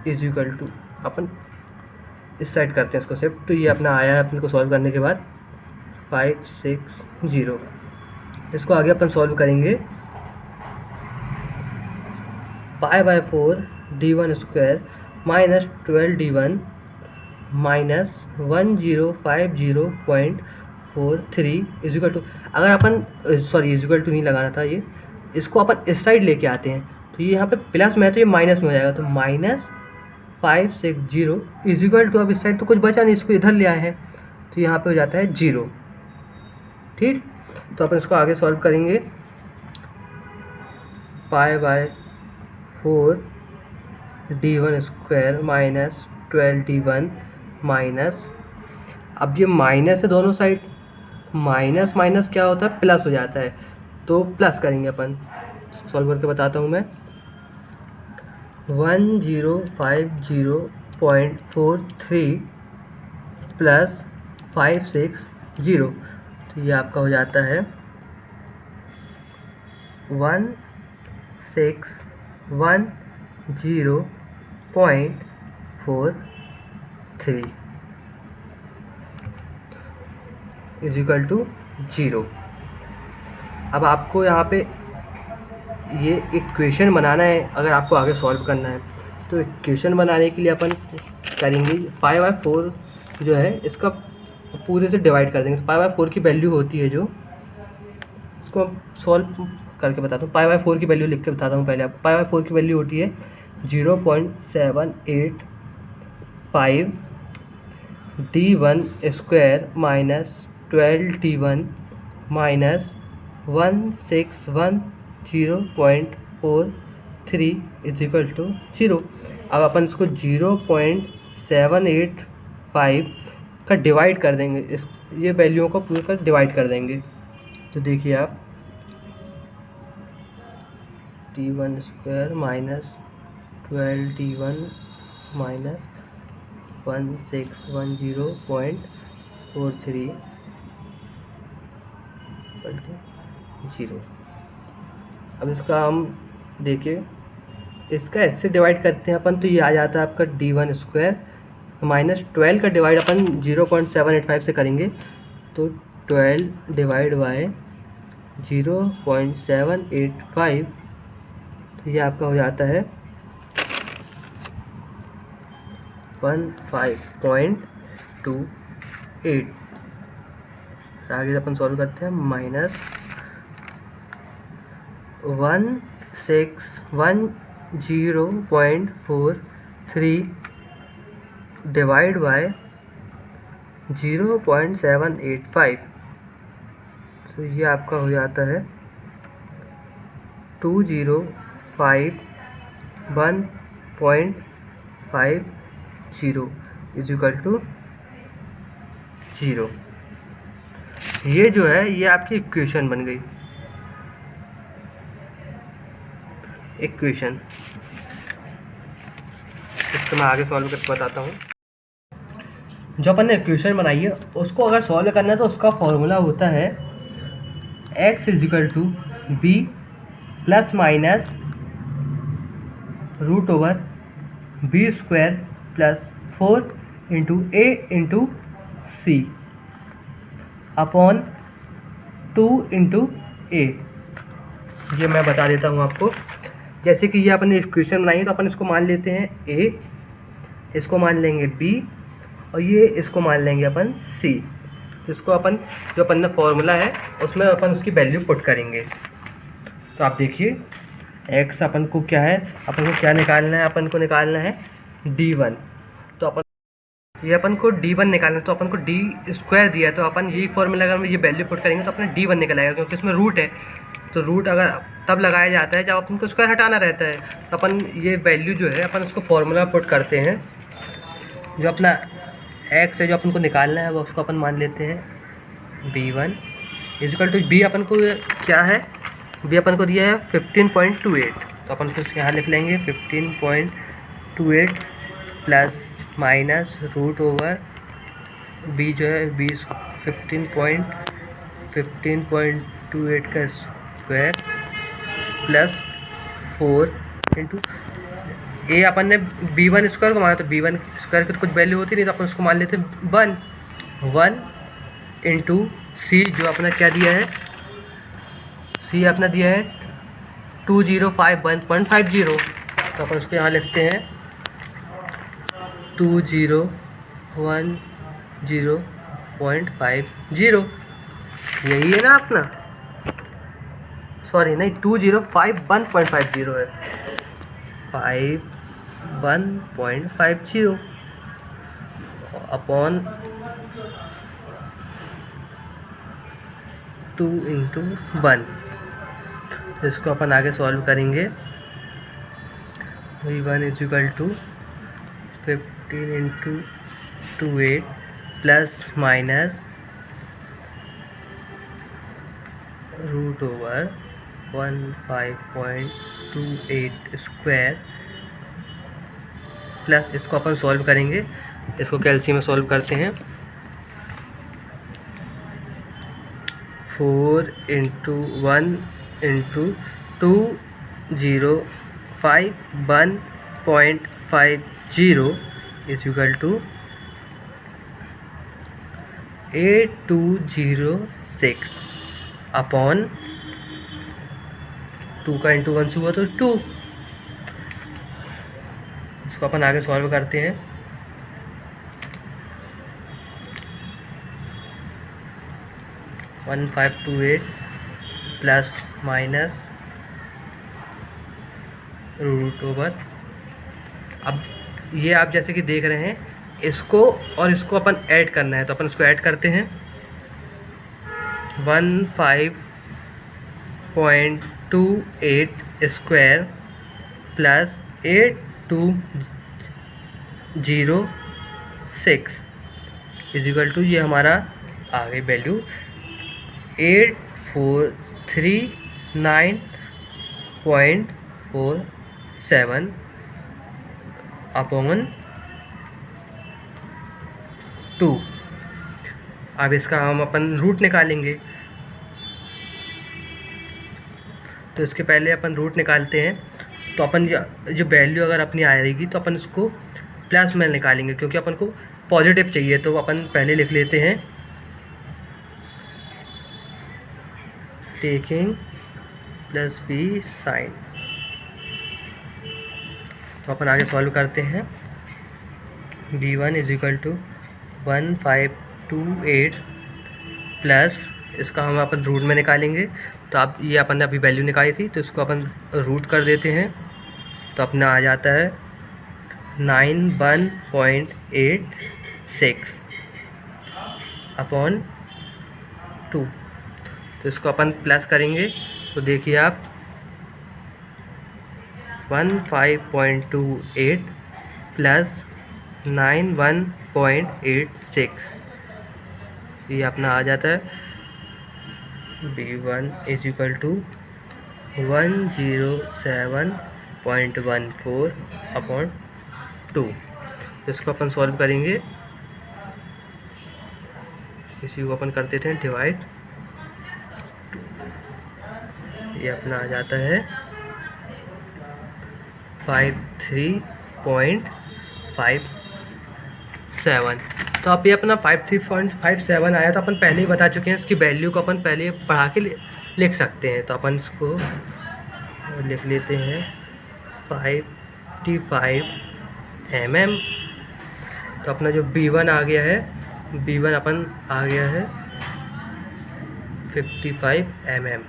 A: is equal to, अपन इस साइड करते हैं इसको शिफ्ट, तो ये अपना आया है अपने को सॉल्व करने के बाद 560। इसको आगे अपन सॉल्व करेंगे, π/4 d1 square minus 12d1 minus 1050.43 is equal to, अगर अपन सॉरी इज इक्वल टू नहीं लगाना था ये, इसको अपन इस साइड लेके आते हैं तो ये यहाँ पे प्लस में है तो ये माइनस में हो जाएगा, तो माइनस 560 इज इक्वल टू, अब इस साइड तो कुछ बचा नहीं, इसको इधर ले आए हैं तो यहाँ पे हो जाता है 0। ठीक, तो अपन इसको आगे सॉल्व करेंगे, π/4 d1 square minus 12d1 minus, अब ये माइनस है दोनों साइड, माइनस माइनस क्या होता है, प्लस हो जाता है, तो प्लस करेंगे अपन, सॉल्व करके बताता हूँ मैं, 1050.43 प्लस 560, तो ये आपका हो जाता है 1610.43 इज इक्वल टू 0। अब आपको यहाँ पे ये इक्वेशन बनाना है, अगर आपको आगे सॉल्व करना है तो इक्वेशन बनाने के लिए अपन करेंगे π/4 जो है इसका पूरे से डिवाइड कर देंगे, तो π/4 की वैल्यू होती है जो, इसको सॉल्व करके बताता हूँ, π/4 की वैल्यू लिख के बताता हूँ पहले आपको, π/4 की वैल्यू होती है 0.785 d1 square minus 12d1 minus 1610.43 is equal to 0। अब अपन इसको 0.785 का डिवाइड कर देंगे, इस ये वैल्यूओं को पूरे का डिवाइड कर देंगे, तो देखिए आप d1 square minus 12d1 minus 1610.43 0। अब इसका हम देखिए, इसका इससे डिवाइड करते हैं अपन तो ये आ जाता है आपका d1 स्क्वायर माइनस 12 का डिवाइड अपन 0.785 से करेंगे, तो 12 डिवाइड बाय 0.785, तो ये आपका हो जाता है 15.28। आगे अपन सॉल्व करते हैं, माइनस 1610.43 डिवाइड बाय 0.785, तो ये आपका हो जाता है 2051.50 इज इक्वल टू 0। ये जो है ये आपकी इक्वेशन बन गई, इक्वेशन। इसको मैं आगे सॉल्व करके बताता हूँ। जो अपन ने इक्वेशन बनाई है उसको अगर सॉल्व करना है तो उसका फॉर्मूला होता है x is equal to B plus minus root over B square plus 4 into A into C upon 2 into A. ये मैं बता देता हूँ आपको, जैसे कि ये अपन ने इक्वेशन बनाई है तो अपन इसको मान लेते हैं ए, इसको मान लेंगे बी और ये इसको मान लेंगे अपन सी। तो इसको अपन जो अपन ने फॉर्मूला है उसमें अपन उसकी वैल्यू पुट करेंगे। तो आप देखिए एक्स अपन को क्या है, अपन को क्या निकालना है, अपन को निकालना है d1। तो अपन ये अपन को d1 निकालना है, तो अपन को d स्क्वायर दिया है तो अपन यही फॉर्मूला अगर ये वैल्यू पुट करेंगे तो अपना d1 निकल आएगा, क्योंकि इसमें रूट है। तो रूट अगर तब लगाया जाता है जब अपन को स्क्वायर हटाना रहता है। तो अपन ये वैल्यू जो है अपन उसको फॉर्मूला पुट करते हैं, जो अपना एक्स है जो अपन को निकालना है वो उसको अपन मान लेते हैं b1 is equal to B. अपन को क्या है, बी अपन को दिया है 15.28, तो अपन कुछ यहाँ लिख लेंगे 15.28 plus minus root over B जो है 15.28 का स्क्वायर प्लस 4 इंटू ए अपन ने b1 स्क्वायर को माना, तो b1 स्क्वायर की तो कुछ वैल्यू होती नहीं, तो अपन उसको मान लेते हैं 1 इंटू सी, जो अपना क्या दिया है, सी अपना दिया है 2051.50, तो अपन उसको यहाँ लिखते हैं 2010.50, यही है ना अपना, सॉरी नहीं 2051.50 है, 51.50 अपॉन 2 इंटू 1। इसको अपन आगे सॉल्व करेंगे। v1 is equal to 15 into 28 plus minus root over 15.28 square plus, इसको अपन सॉल्व करेंगे, इसको कैल्सी में सॉल्व करते हैं। 4 into 1 into 2051.50 is equal to 8206 upon 2 का इंटू 1 से हुआ तो 2। इसको अपन आगे सॉल्व करते हैं। 1528 प्लस माइनस रूट ओवर, अब ये आप जैसे कि देख रहे हैं, इसको और इसको अपन ऐड करना है, तो अपन इसको ऐड करते हैं। 15.28 square plus 8206 is equal to, ये हमारा आ गई वैल्यू 8439.47 अपॉन 2। अब इसका हम अपन रूट निकालेंगे, तो इसके पहले अपन रूट निकालते हैं। तो अपन जो वैल्यू अगर अपनी आएगी तो अपन इसको प्लस में निकालेंगे, क्योंकि अपन को पॉजिटिव चाहिए, तो अपन पहले लिख लेते हैं टेकिंग प्लस बी साइन। तो अपन आगे सॉल्व करते हैं। b1 is equal to 1528 plus, इसका हम अपन रूट में निकालेंगे, तो आप ये अपन ने अभी वैल्यू निकाली थी, तो इसको अपन रूट कर देते हैं, तो अपना आ जाता है 91.86 अपॉन 2। तो इसको अपन प्लस करेंगे, तो देखिए आप 15.28 प्लस 91.86, ये अपना आ जाता है b1 is equal to 107.14 upon 2। इसको अपन सॉल्व करेंगे, इसी को अपन कर देते हैं डिवाइड, ये अपना आ जाता है 53.57। तो अब ये अपना 53.57 आया, तो अपन पहले ही बता चुके हैं, इसकी वैल्यू को अपन पहले पढ़ा के लिख सकते हैं। तो अपन इसको लिख लेते हैं 55 mm। तो अपना जो b1 आ गया है, b1 अपन आ गया है 55 mm।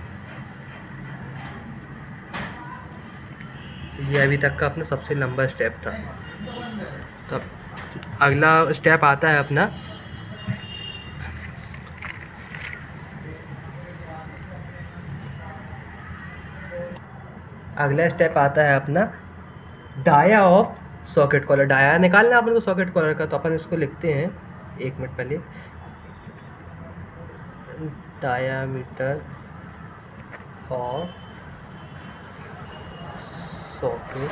A: ये अभी तक का अपना सबसे लंबा स्टेप था। तो अब अगला स्टेप आता है अपना dia of socket collar. Dia निकालना है अपन को सॉकेट कॉलर का, तो अपन इसको लिखते हैं, एक मिनट पहले, डायामीटर ऑफ सॉकेट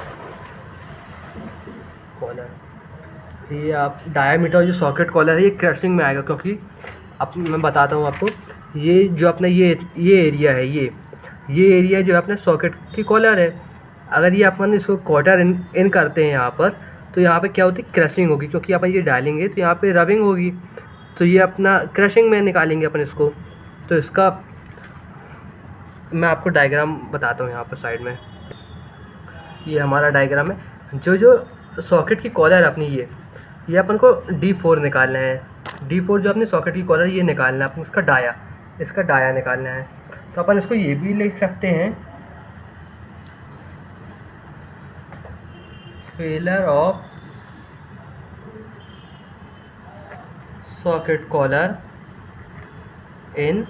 A: कॉलर। ये आप डायामीटर जो सॉकेट कॉलर है, ये क्रशिंग में आएगा, क्योंकि अब मैं बताता हूँ आपको, ये जो अपना ये एरिया है, ये एरिया जो है अपने सॉकेट की कॉलर है, अगर ये अपन इसको क्वार्टर इन करते हैं यहाँ पर, तो यहाँ पे क्या होती है, क्रशिंग होगी, क्योंकि अपन ये डालेंगे तो यहाँ पे रबिंग होगी, तो ये अपना क्रशिंग में निकालेंगे अपन इसको। तो इसका मैं आपको डायग्राम बताता हूँ यहाँ पर साइड में। ये हमारा डायग्राम है। जो सॉकेट की कॉलर है अपनी, ये अपन को D4 निकालना है। D4 जो अपनी सॉकेट की कॉलर ये निकालना है अपन, इसका डाया निकालना है। तो अपन इसको ये भी लिख सकते हैं, failure of socket collar in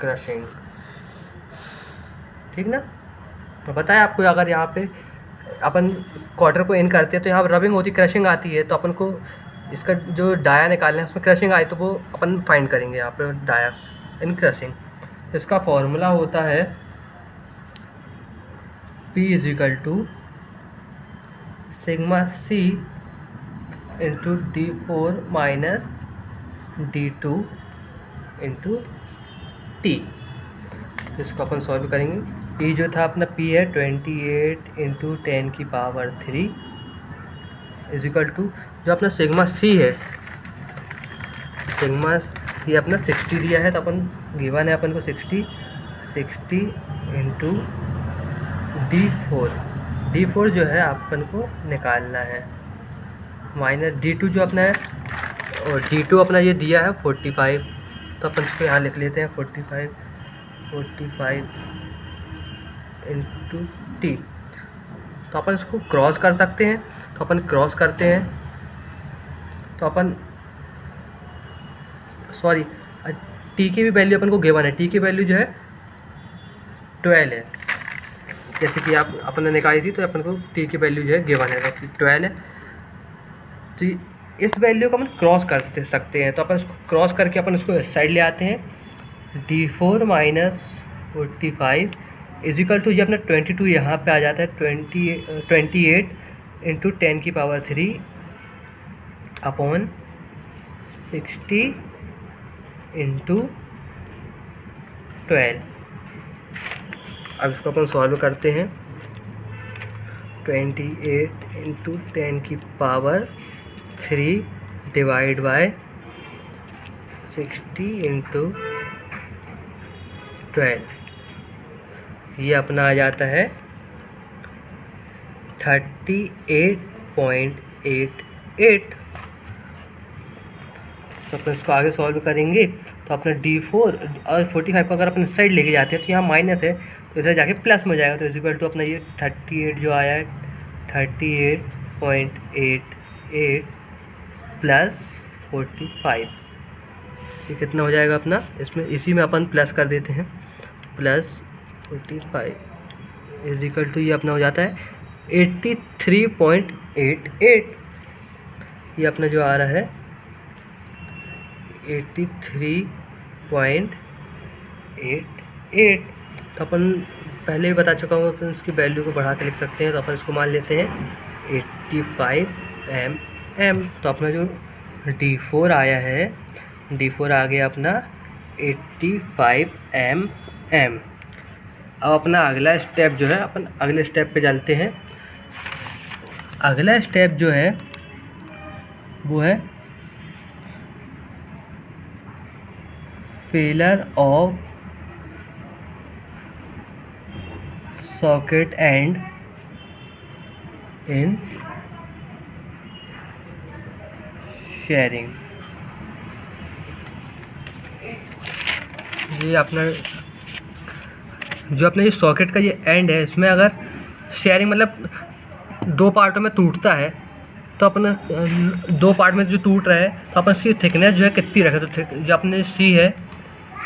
A: crushing, ठीक ना। तो बताया आपको, अगर यहाँ पे अपन क्वार्टर को इन करते हैं तो यहाँ रबिंग होती, क्रशिंग आती है, तो अपन को इसका जो डाया निकालना है उसमें क्रशिंग आई तो वो अपन फाइंड करेंगे यहाँ पे डाया इन क्रशिंग। इसका फॉर्मूला होता है P = sigma C into D4 minus D2 into T। तो इसको अपन सॉल्व करेंगे। P जो था अपना P है 28 इंटू 10⁻³ इज इक्वल टू जो अपना सिग्मा C है, सिग्मा C अपना 60 दिया है, तो अपन गिवन है अपन को 60 इंटू D4 जो है अपन को निकालना है, माइनस D2 जो अपना है, और D2 अपना ये दिया है 45, तो अपन इसको यहाँ लिख लेते हैं 45 इंटू T। तो अपन इसको क्रॉस कर सकते हैं, तो अपन क्रॉस करते हैं, तो अपन सॉरी T की भी वैल्यू अपन को गिवन है, T की वैल्यू जो है 12 है, जैसे कि अपन ने निकाली थी, तो अपन को T की वैल्यू जो है गिवन है 12 है। तो इस वैल्यू को अपन क्रॉस कर सकते हैं, तो अपन इसको क्रॉस करके अपन इसको इस साइड ले आते हैं। D4 minus 45 is equal to, ये अपना 22 यहाँ पे आ जाता है, 28 इंटू 10⁻³ अपॉन 60 इंटू 12। अब इसको अपन सॉल्व करते हैं। 28 इंटू 10⁻³ डिवाइड बाय 60 इंटू 12, ये अपना आ जाता है 38.88। तो अपन इसको आगे सॉल्व करेंगे, तो अपना D4 और 45 को अगर अपन साइड लेके जाते हैं तो यहाँ माइनस है, तो इधर जाके प्लस में हो जाएगा, तो इज इक्वल टू अपना ये 38 जो आया है 38.88 प्लस 45, ये कितना हो जाएगा अपना, इसमें इसी में अपन प्लस कर देते हैं, प्लस 45 इज इक्वल टू ये अपना हो जाता है 83.88। ये अपना जो आ रहा है 83.88। तो अपन पहले भी बता चुका हूँ, अपन इसकी वैल्यू को बढ़ा के लिख सकते हैं, तो अपन इसको मान लेते हैं 85 mm। तो अपना जो D4 आया है, D4 आ गया अपना 85 mm। अब अपना अगला स्टेप जो है, अपन अगले स्टेप पे चलते हैं। अगला स्टेप जो है वो है failure of socket and in sharing. ये अपना जो अपना ये सॉकेट का ये एंड है, इसमें अगर शेयरिंग मतलब दो पार्टों में टूटता है, तो अपने दो पार्ट में जो टूट रहा है, तो अपन इसकी थिकनेस जो है कितनी रखे, तो जो अपने C है,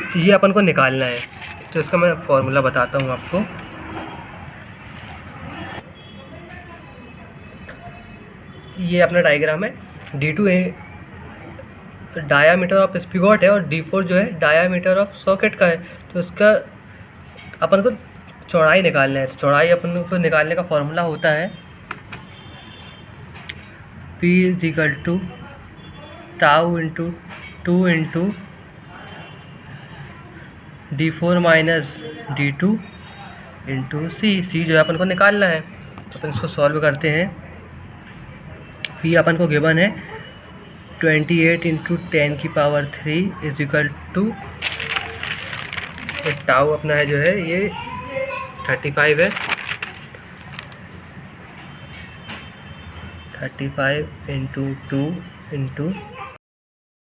A: तो ये अपन को निकालना है। तो इसका मैं फॉर्मूला बताता हूँ आपको। ये अपना डायग्राम है। D2 डायामीटर ऑफ स्पिगॉट है, और D4 जो है डायामीटर ऑफ सॉकेट का है। तो इसका अपन को चौड़ाई निकालना है, तो चौड़ाई अपन को निकालने का फॉर्मूला होता है P = tau into 2 into D4 minus D2 into C जो है अपन को निकालना है, तो अपन इसको सॉल्व करते हैं। पी अपन को गिवन है 28 into 10⁻³ is equal to, tau अपना है जो है ये 35 है, 35 इंटू 2 इंटू,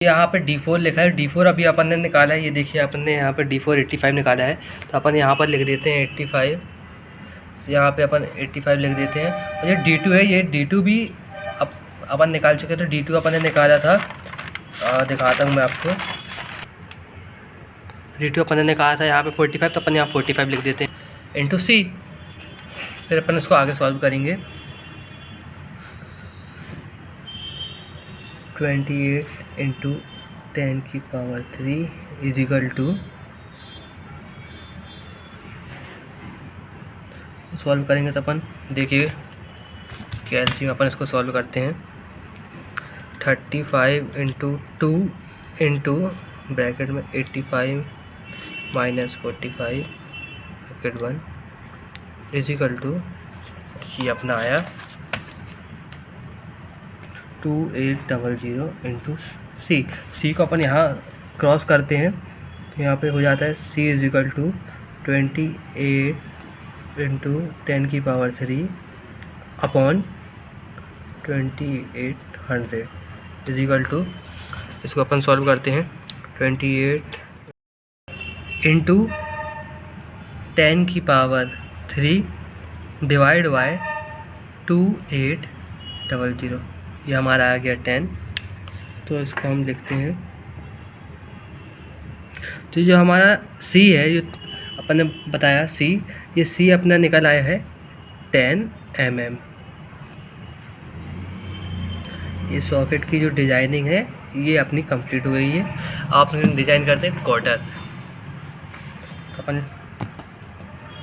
A: यहाँ पे D4 लिखा है। D4 अभी अपन ने निकाला है, ये देखिए अपन ने यहाँ पे D4 85 निकाला है, तो अपन यहाँ पर लिख देते हैं 85, यहाँ पे अपन 85 लिख देते हैं। और ये D2 है, ये D2 भी अपन निकाल चुके थे, D2 अपन ने निकाला था, दिखाता हूँ मैं आपको। D2 अपन ने निकाला था यहाँ पे 45, तो अपन यहाँ 45 लिख देते हैं इंटू सी। फिर अपन इसको आगे सॉल्व करेंगे। 28 into 10⁻³ is equal to, solve करेंगे तो अपन देखिए कैसे अपन इसको सॉल्व करते हैं। 35 इंटू 2 इंटू ब्रैकेट में 85 minus 45 bracket 1 is equal to, ये अपना आया 2800 इंटू सी को अपन यहाँ क्रॉस करते हैं, तो यहाँ पे हो जाता है C is equal to 28 into 10⁻³ upon 2800 is equal to, इसको अपन सॉल्व करते हैं। 28 इंटू 10⁻³ डिवाइड बाय 2800, ये हमारा आ गया 10। तो इसको हम लिखते हैं, तो जो हमारा C है, जो अपन ने बताया C, ये C अपना निकल आया है 10 mm। ये सॉकेट की जो डिजाइनिंग है ये अपनी कंप्लीट हो गई है। आप डिज़ाइन करते हैं क्वार्टर, तो अपन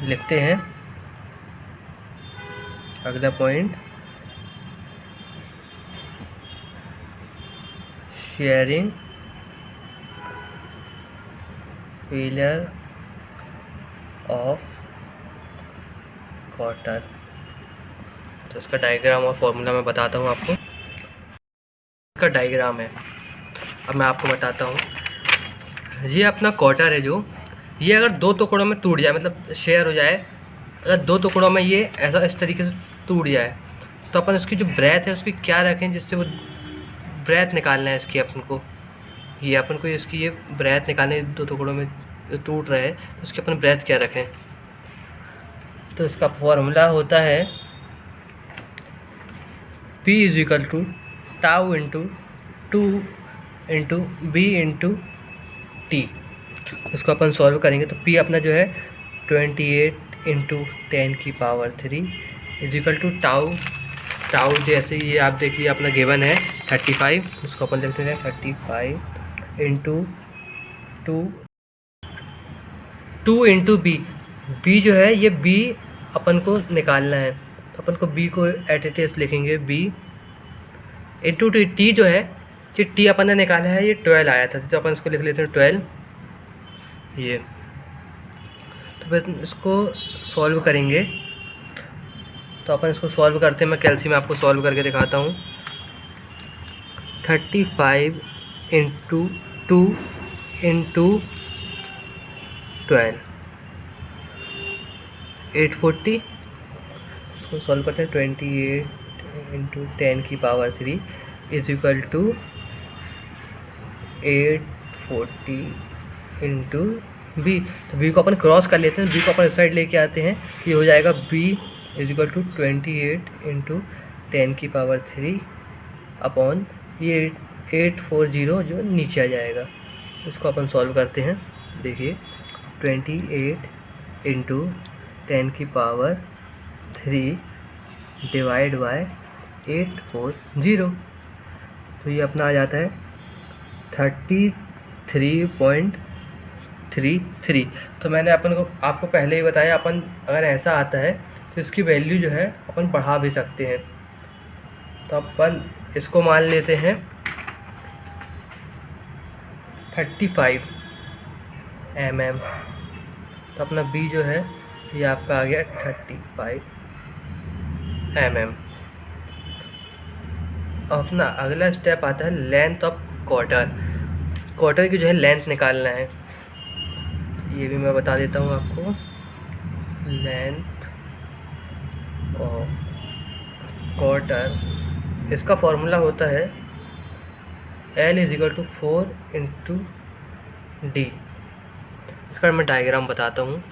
A: लिखते हैं अगला point, sharing failure of quarter. तो इसका डायग्राम और फॉर्मूला मैं बताता हूँ आपको। इसका डायग्राम है, अब मैं आपको बताता हूँ। ये अपना क्वार्टर है, जो ये अगर दो टुकड़ों में टूट जाए, मतलब शेयर हो जाए, अगर दो टुकड़ों में ये ऐसा इस तरीके से टूट जाए, तो अपन उसकी जो ब्रेथ है उसकी क्या रखें, जिससे वो ब्रेथ निकालना है इसकी अपन को। ये अपन को इसकी ये ब्रेथ निकालने, दो टुकड़ों में टूट रहा है, उसकी अपन ब्रेथ क्या रखें। तो इसका फॉर्मूला होता है P is equal to tau into 2 into B into T। इसको अपन सॉल्व करेंगे तो P अपना जो है 28 into 10⁻³ is equal to tau जैसे ये आप देखिए अपना गिवन है 35, इसको अपन लिखते हैं 35 इंटू 2 इंटू बी जो है, ये B अपन को निकालना है, तो अपन को B को एट लिखेंगे B इंटू T जो है, जो T अपन ने निकाला है ये 12 आया था, तो अपन इसको लिख लेते हैं 12 ये। तो फिर इसको सॉल्व करेंगे, तो अपन इसको सॉल्व करते हैं। मैं कैल्शियम आपको सॉल्व करके दिखाता हूँ। 35 इंटू 2 इंटू 12 840, इसको सॉल्व करते हैं। 28 into 10⁻³ is equal to 840 into B। तो B को अपन क्रॉस कर लेते हैं, B को अपन इस साइड लेके आते हैं, ये हो जाएगा B is equal to 28 into 10⁻³ upon ये 840 जो नीचे आ जाएगा। इसको अपन सॉल्व करते हैं। देखिए 28 इंटू 10⁻³ डिवाइड बाय 840, तो ये अपना आ जाता है 33.33। तो मैंने आपको पहले ही बताया, अपन अगर ऐसा आता है तो इसकी वैल्यू जो है अपन बढ़ा भी सकते हैं। तो अपन इसको मान लेते हैं 35 mm। तो अपना B जो है ये आपका आ गया 35 mm। अपना अगला स्टेप आता है लेंथ ऑफ क्वार्टर। क्वार्टर की जो है लेंथ निकालना है, ये भी मैं बता देता हूँ आपको। लेंथ ऑफ क्वार्टर, इसका फॉर्मूला होता है L = 4 × D। इसका मैं डायग्राम बताता हूँ,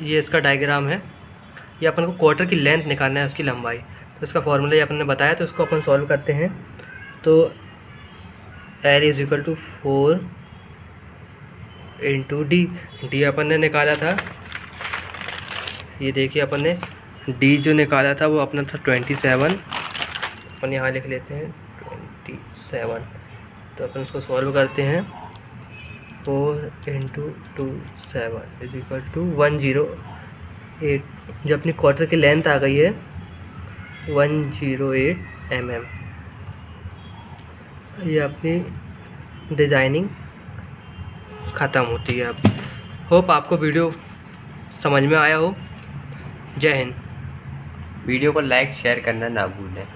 A: ये इसका डायग्राम है। ये अपन को क्वार्टर की लेंथ निकालना है, उसकी लंबाई। तो इसका फॉर्मूला ये अपन ने बताया, तो इसको अपन सॉल्व करते हैं। तो L = 4 × D। D अपन ने निकाला था, ये देखिए अपन ने D जो निकाला था वो अपना था 27। अपन यहाँ लिख लेते हैं 27। तो अपन उसको सॉल्व करते हैं। 4 × 2 7 = 108। जो अपनी क्वार्टर की लेंथ आ गई है 108 mm। ये अपनी डिज़ाइनिंग ख़त्म होती है। अब होप आपको वीडियो समझ में आया हो। जय हिंद।
B: वीडियो को लाइक शेयर करना ना भूलें।